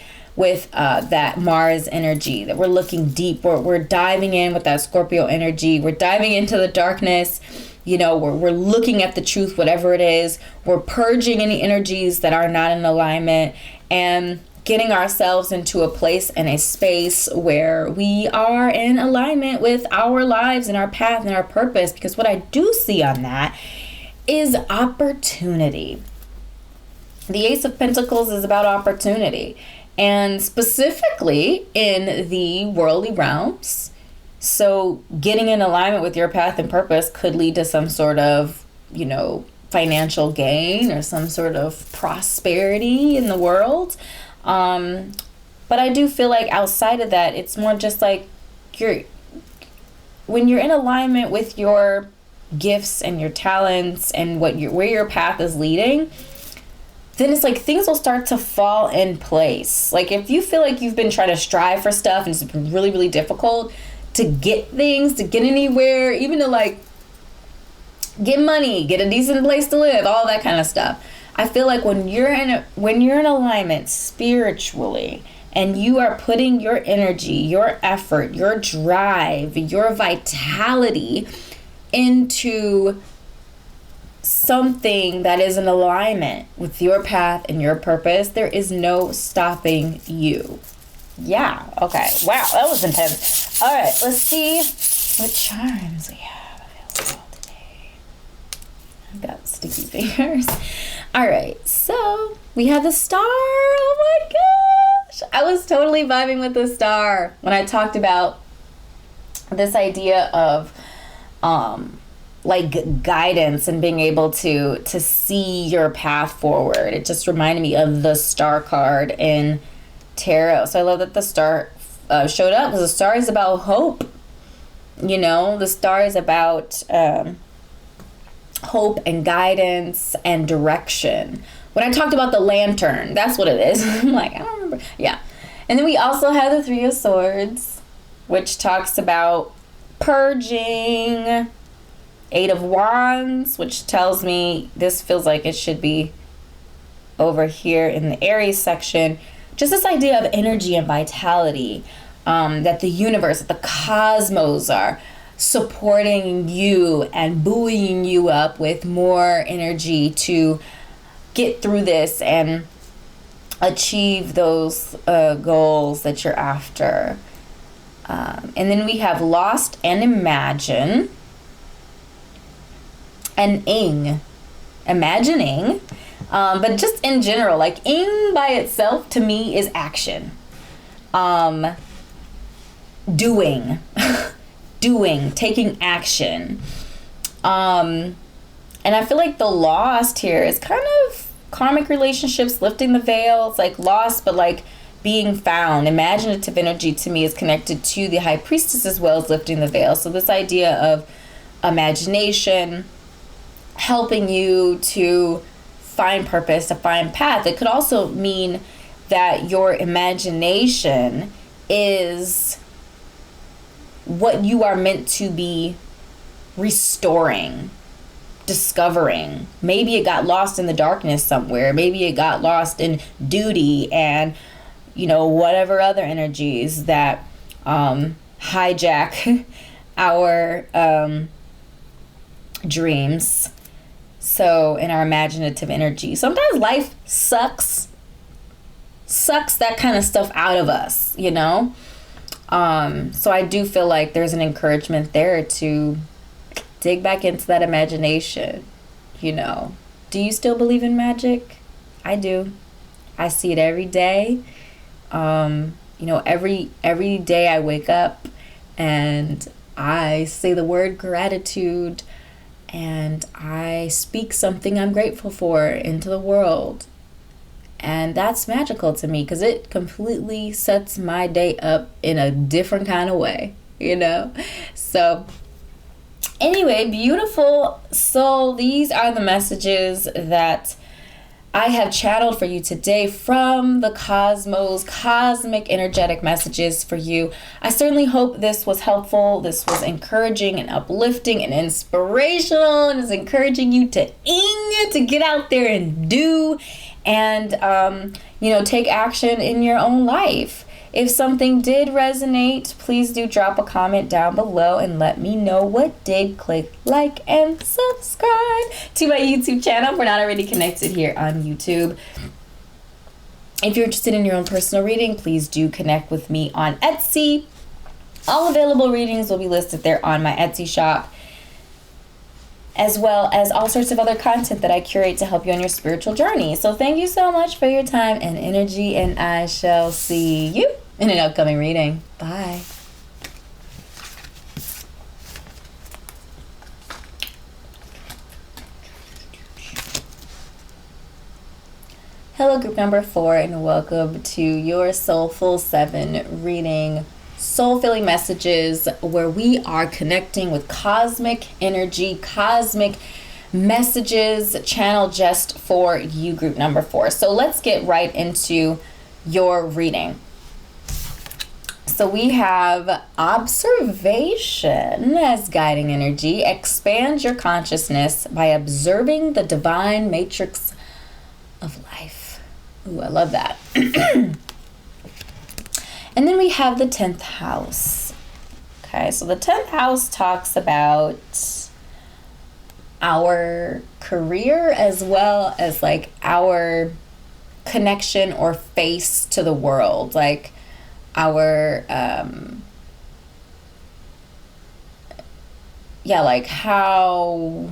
that Mars energy, that we're looking deep, we're diving in with that Scorpio energy. We're diving into the darkness. You know, we're looking at the truth, whatever it is. We're purging any energies that are not in alignment and getting ourselves into a place and a space where we are in alignment with our lives and our path and our purpose. Because what I do see on that is opportunity. The Ace of Pentacles is about opportunity, and specifically in the worldly realms. So getting in alignment with your path and purpose could lead to some sort of, you know, financial gain or some sort of prosperity in the world. But I do feel like outside of that, it's more just like when you're in alignment with your gifts and your talents and where your path is leading, then it's like things will start to fall in place. Like if you feel like you've been trying to strive for stuff and it's been really, really difficult to get things, to get anywhere, even to like get money, get a decent place to live, all that kind of stuff. I feel like when you're in alignment spiritually and you are putting your energy, your effort, your drive, your vitality into something that is in alignment with your path and your purpose, there is no stopping you. Yeah, okay. Wow, that was intense. All right, let's see what charms we have available today. I've got sticky fingers. All right, so we have the star. Oh my gosh. I was totally vibing with the star when I talked about this idea of like guidance and being able to see your path forward. It just reminded me of the star card in tarot. So I love that the star showed up, because the star is about hope. You know, the star is about hope and guidance and direction. When I talked about the lantern, that's what it is. I'm like, I don't remember. Yeah. And then we also have the Three of Swords, which talks about purging. Eight of Wands, which tells me this feels like it should be over here in the Aries section. Just this idea of energy and vitality, that the universe, that the cosmos are supporting you and buoying you up with more energy to get through this and achieve those goals that you're after. And then we have Lost and Imagine. And ing, imagining, but just in general, like ing by itself to me is action, doing, taking action, and I feel like the lost here is kind of karmic relationships, lifting the veil. It's like lost, but like being found. Imaginative energy to me is connected to the High Priestess as well as lifting the veil. So this idea of imagination, helping you to find purpose, to find path. It could also mean that your imagination is what you are meant to be restoring, discovering. Maybe it got lost in the darkness somewhere. Maybe it got lost in duty and, you know, whatever other energies that hijack our dreams. So in our imaginative energy, sometimes life sucks that kind of stuff out of us, you know? So I do feel like there's an encouragement there to dig back into that imagination, you know. Do you still believe in magic? I do. I see it every day. You know, every day I wake up and I say the word gratitude and I speak something I'm grateful for into the world. And that's magical to me because it completely sets my day up in a different kind of way, you know? So anyway, beautiful soul, these are the messages that I have channeled for you today from the cosmos, cosmic energetic messages for you. I certainly hope this was helpful. This was encouraging and uplifting and inspirational, and is encouraging you to get out there and do and, you know, take action in your own life. If something did resonate, please do drop a comment down below and let me know what did. Click like and subscribe to my YouTube channel if we're not already connected here on YouTube. If you're interested in your own personal reading, please do connect with me on Etsy. All available readings will be listed there on my Etsy shop, as well as all sorts of other content that I curate to help you on your spiritual journey. So thank you so much for your time and energy, and I shall see you in an upcoming reading. Bye. Hello, group number 4, and welcome to your Soulful 7 reading. Soul-filling messages where we are connecting with cosmic energy, cosmic messages channeled just for you, group number 4. So let's get right into your reading. So we have observation as guiding energy. Expand your consciousness by observing the divine matrix of life. Ooh, I love that. And then we have the 10th house. Okay, so the 10th house talks about our career as well as like our connection or face to the world. Like our, like how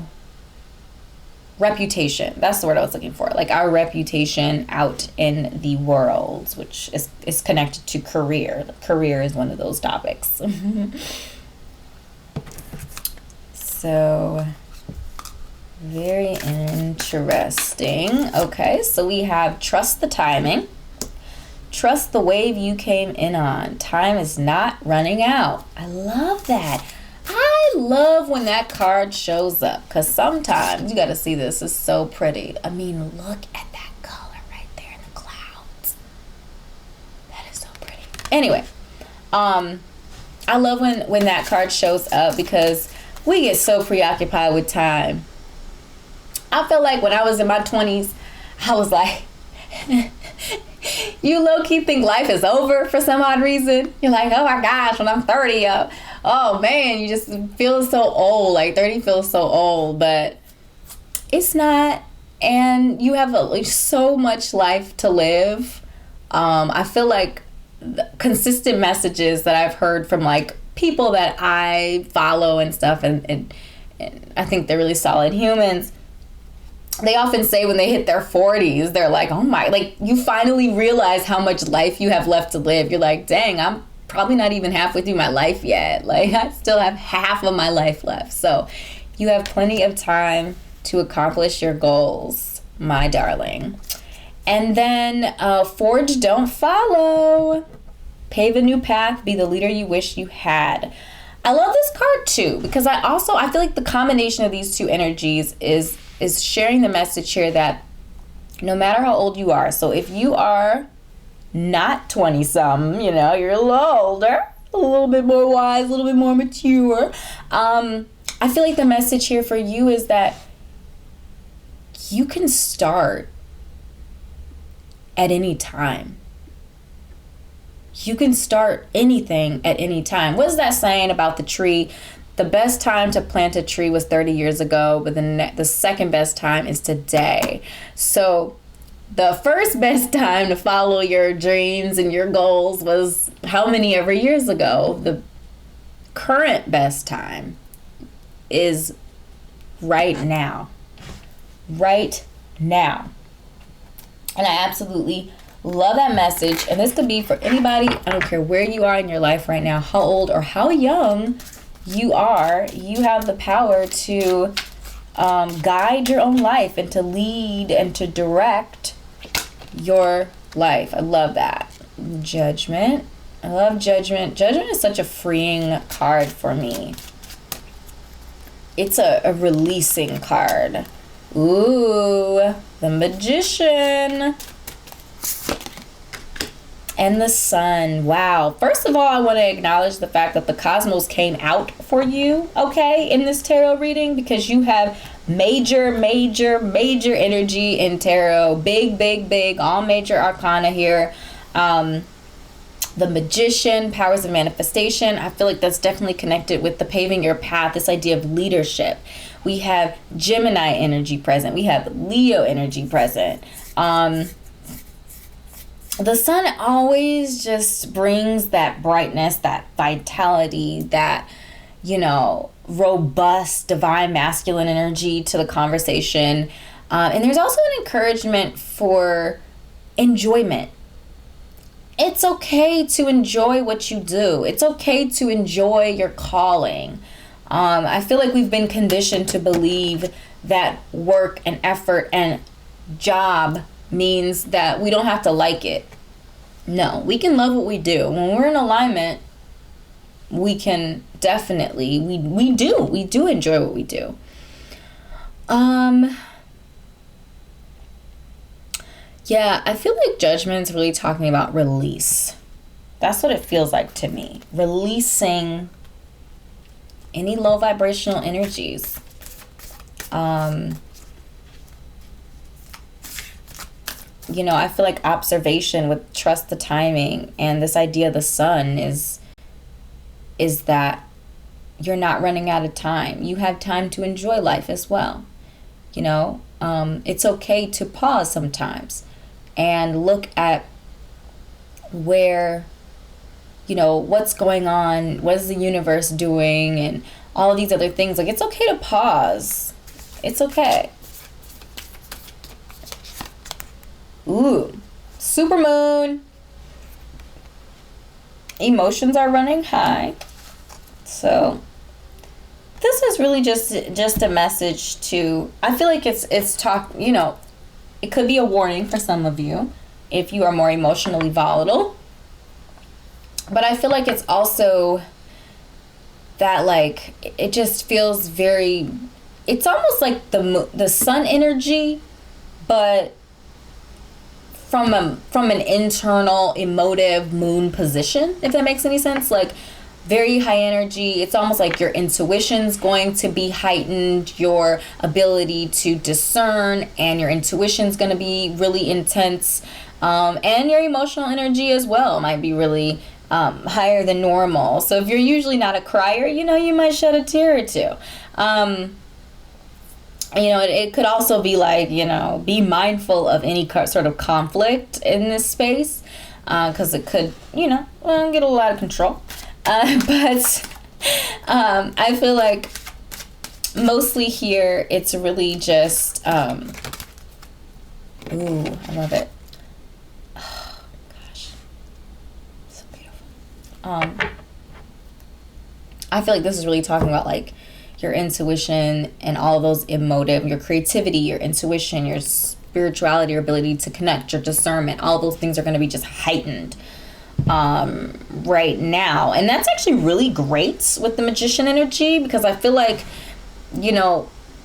reputation, that's the word I was looking for, like our reputation out in the world, which is connected to career. Career is one of those topics. So very interesting. Okay, so we have trust the timing, trust the wave you came in on, time is not running out. I love that. I love when that card shows up, because sometimes, you got to see this, it's so pretty. I mean, look at that color right there in the clouds. That is so pretty. Anyway, I love when that card shows up because we get so preoccupied with time. I feel like when I was in my 20s, I was like, you low-key think life is over for some odd reason. You're like, oh my gosh, when I'm 30, oh man, you just feel so old. Like 30 feels so old, but it's not. And you have so much life to live. I feel like the consistent messages that I've heard from like people that I follow and stuff, and I think they're really solid humans. They often say when they hit their 40s, they're like, oh my, like you finally realize how much life you have left to live. You're like, dang, I'm probably not even halfway through my life yet. Like I still have half of my life left. So you have plenty of time to accomplish your goals, my darling. And then forge, don't follow. Pave a new path, be the leader you wish you had. I love this card too, because I feel like the combination of these two energies is sharing the message here that no matter how old you are, so if you are not 20-something, you know, you're a little older, a little bit more wise, a little bit more mature, I feel like the message here for you is that you can start at any time. You can start anything at any time. What is that saying about the tree the best time to plant a tree was 30 years ago, but the second best time is today. So the first best time to follow your dreams and your goals was how many ever years ago? The current best time is right now. Right now. And I absolutely love that message. And this could be for anybody. I don't care where you are in your life right now, how old or how young you are. You have the power to guide your own life and to lead and to direct your life. I love that. Judgment. I love Judgment. Judgment is such a freeing card for me. It's a releasing card. Ooh, the Magician. And the Sun. Wow. First of all, I want to acknowledge the fact that the cosmos came out for you, okay, in this tarot reading, because you have major energy in tarot. Big, all major arcana here. The Magician, powers of manifestation. I feel like that's definitely connected with the paving your path, this idea of leadership. We have Gemini energy present. We have Leo energy present. The Sun always just brings that brightness, that vitality, that, robust, divine masculine energy to the conversation. And there's also an encouragement for enjoyment. It's okay to enjoy what you do. It's okay to enjoy your calling. I feel like we've been conditioned to believe that work and effort and job means that we don't have to like it. No, we can love what we do. When we're in alignment, we can definitely, we do enjoy what we do. Yeah, I feel like Judgment's really talking about release. That's what it feels like to me. Releasing any low vibrational energies. I feel like observation with trust the timing, and this idea of the Sun is that you're not running out of time. You have time to enjoy life as well. It's okay to pause sometimes and look at where, what's going on, what is the universe doing, and all of these other things. Like, it's okay to pause. It's okay. Ooh, supermoon. Emotions are running high. So this is really just a message to, I feel like it's talk, it could be a warning for some of you if you are more emotionally volatile. But I feel like it's also that, like, it just feels very, it's almost like the Sun energy, but from an internal emotive moon position, if that makes any sense. Like, very high energy. It's almost like your intuition's going to be heightened, your ability to discern, and your intuition's going to be really intense, and your emotional energy as well might be really higher than normal. So if you're usually not a crier, you might shed a tear or two. It could also be like, be mindful of any sort of conflict in this space, because it could, get a lot of control. But I feel like mostly here it's really just, ooh, I love it. Oh, gosh. So beautiful. I feel like this is really talking about, like, your intuition and all of those emotive, your creativity, your intuition, your spirituality, your ability to connect, your discernment, all those things are going to be just heightened right now. And that's actually really great with the Magician energy, because I feel like,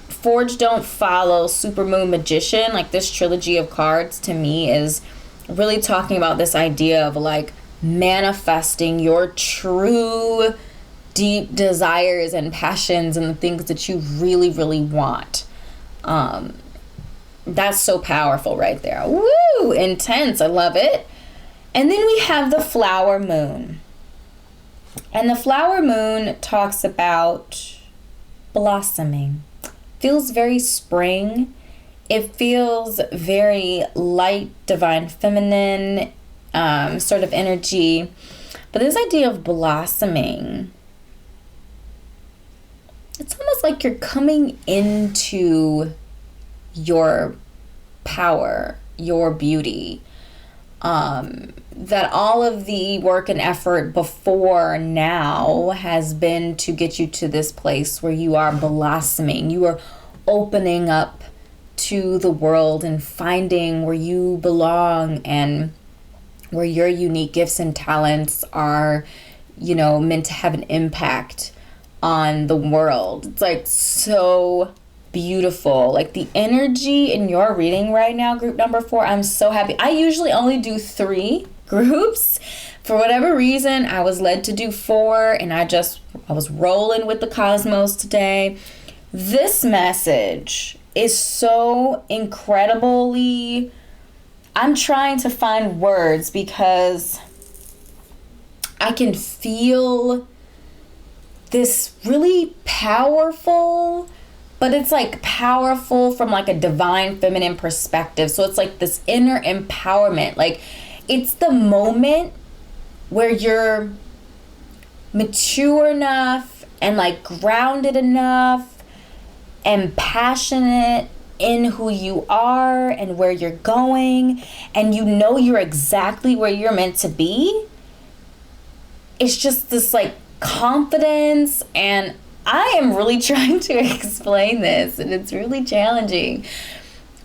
Forge Don't Follow, Supermoon, Magician, like this trilogy of cards to me is really talking about this idea of, like, manifesting your true deep desires and passions and the things that you really, really want. That's so powerful right there. Woo! Intense. I love it. And then we have the Flower Moon. And the flower moon talks about blossoming. Feels very spring. It feels very light, divine feminine sort of energy. But this idea of blossoming, it's almost like you're coming into your power, your beauty. That all of the work and effort before now has been to get you to this place where you are blossoming. You are opening up to the world and finding where you belong and where your unique gifts and talents are, meant to have an impact on the world. It's like so beautiful. Like the energy in your reading right now, group number 4, I'm so happy. I usually only do 3 groups. For whatever reason, I was led to do 4, and I was rolling with the cosmos today. This message is so incredibly, I'm trying to find words because I can feel this really powerful, but it's like powerful from like a divine feminine perspective. So it's like this inner empowerment. Like it's the moment where you're mature enough and like grounded enough and passionate in who you are and where you're going, and you're exactly where you're meant to be. It's just this like confidence, and I am really trying to explain this, and it's really challenging.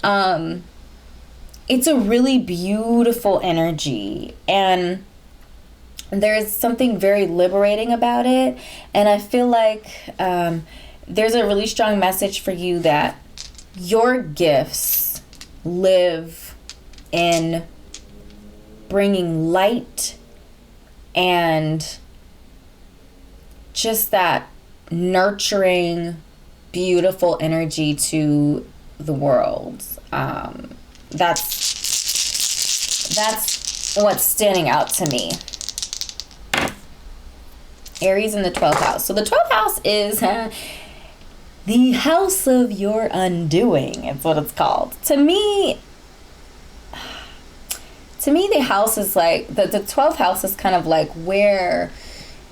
It's a really beautiful energy, and there's something very liberating about it. And I feel like there's a really strong message for you that your gifts live in bringing light and just that nurturing, beautiful energy to the world. That's what's standing out to me. Aries in the 12th house. So the 12th house is the house of your undoing. It's what it's called. To me, the house is like, the 12th house is kind of like where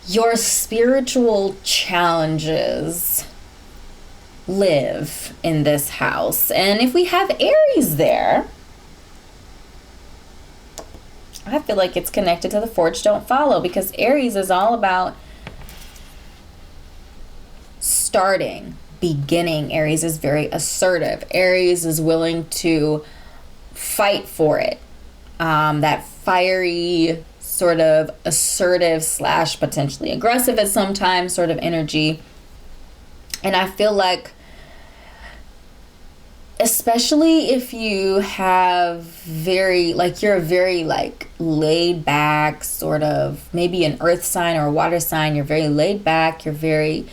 your spiritual challenges live in this house. And if we have Aries there, I feel like it's connected to the Forge Don't Follow, because Aries is all about starting, beginning. Aries is very assertive. Aries is willing to fight for it. That fiery, sort of assertive / potentially aggressive at some time sort of energy. And I feel like, especially if you have you're very like laid back, sort of maybe an earth sign or a water sign, you're very laid back, you're very,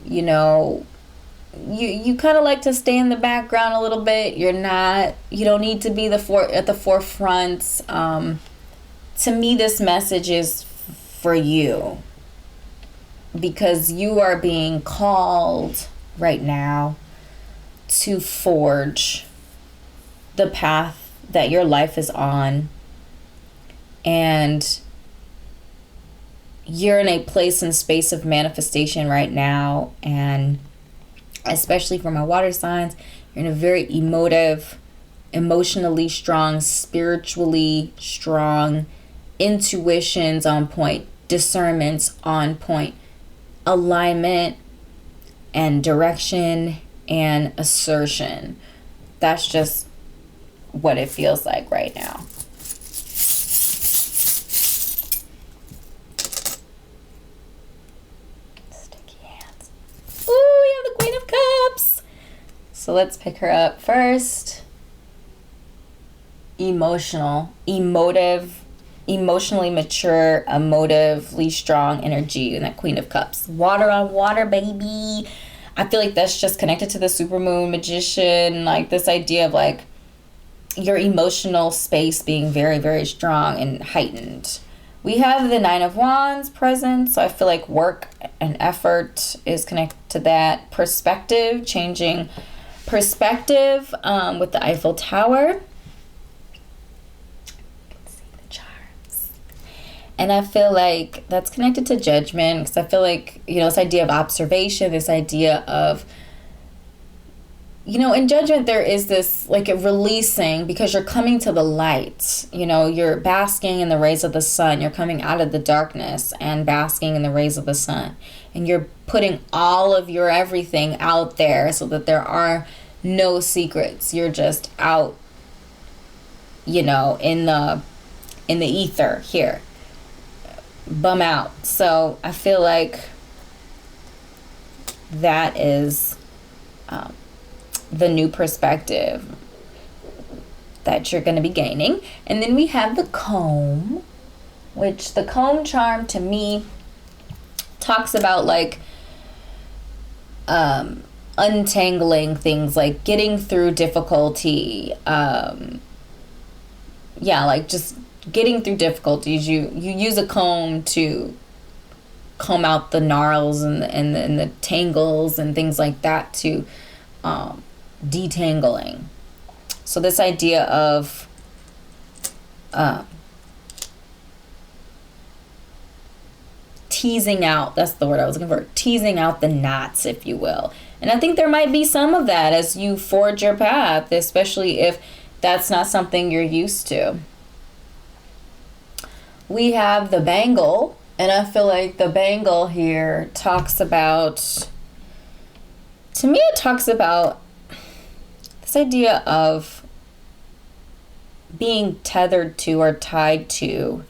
you kind of like to stay in the background a little bit. You don't need to be at the forefront. To me, this message is for you, because you are being called right now to forge the path that your life is on. And you're in a place and space of manifestation right now. And especially for my water signs, you're in a very emotive, emotionally strong, spiritually strong, intuition's on point, discernment's on point, alignment and direction and assertion. That's just what it feels like right now. Sticky hands. Ooh, we have the Queen of Cups. So let's pick her up first. Emotive, emotionally mature, emotively strong energy in that Queen of Cups. Water on water, baby. I feel like that's just connected to the supermoon, magician, like this idea of like your emotional space being very, very strong and heightened, We have the Nine of Wands present, so I feel like work and effort is connected to that. Perspective, changing perspective with the Eiffel Tower. Let's see the charms. And I feel like that's connected to Judgment, because I feel like, you know, this idea of observation, this idea of, you know, in Judgment, there is this, like, a releasing, because you're coming to the light. You know, you're basking in the rays of the sun. You're coming out of the darkness and basking in the rays of the sun. And you're putting all of your everything out there so that there are no secrets. You're just out, you know, in the ether here. Bum out. So I feel like that is... the new perspective that you're going to be gaining. And then we have the comb, which the comb charm to me talks about like untangling things, like getting through difficulty. Like just getting through difficulties. You use a comb to comb out the gnarls and the tangles and things like that, to detangling. So this idea of teasing out, that's the word I was looking for, teasing out the knots, if you will. And I think there might be some of that as you forge your path, especially if that's not something you're used to. We have the bangle, and I feel like the bangle here talks about, to me it talks about this idea of being tethered to or tied to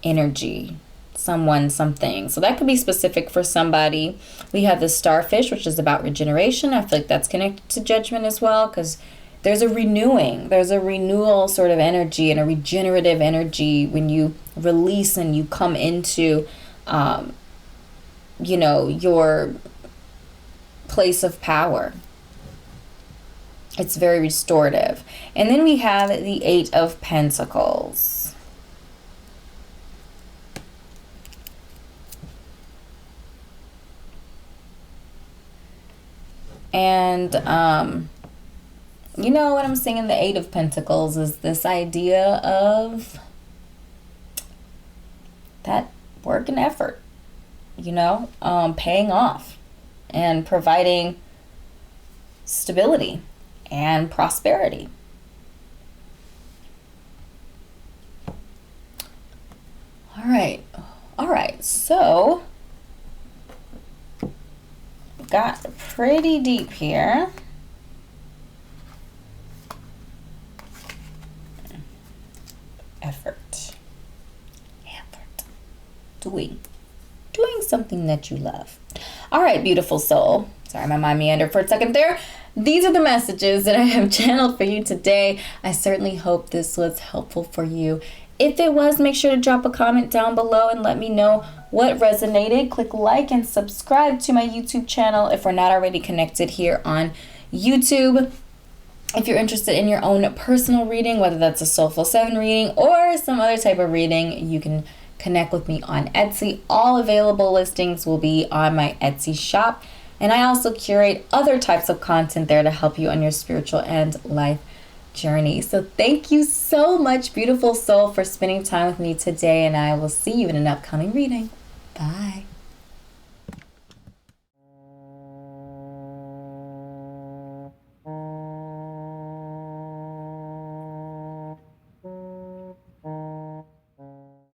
energy, someone, something. So that could be specific for somebody. We have the starfish, which is about regeneration. I feel like that's connected to Judgment as well, because there's a renewal sort of energy and a regenerative energy when you release and you come into, your place of power. It's very restorative. And then we have the Eight of Pentacles. And, you know what I'm saying? The Eight of Pentacles is this idea of that work and effort, paying off and providing stability and prosperity. All right, so got pretty deep here. Effort. Doing something that you love. All right, beautiful soul. Sorry, my mind meandered for a second there. These are the messages that I have channeled for you today. I certainly hope this was helpful for you. If it was, make sure to drop a comment down below and let me know what resonated. Click like and subscribe to my YouTube channel if we're not already connected here on YouTube. If you're interested in your own personal reading, whether that's a Soulful Seven reading or some other type of reading, you can connect with me on Etsy. All available listings will be on my Etsy shop. And I also curate other types of content there to help you on your spiritual and life journey. So thank you so much, beautiful soul, for spending time with me today. And I will see you in an upcoming reading. Bye.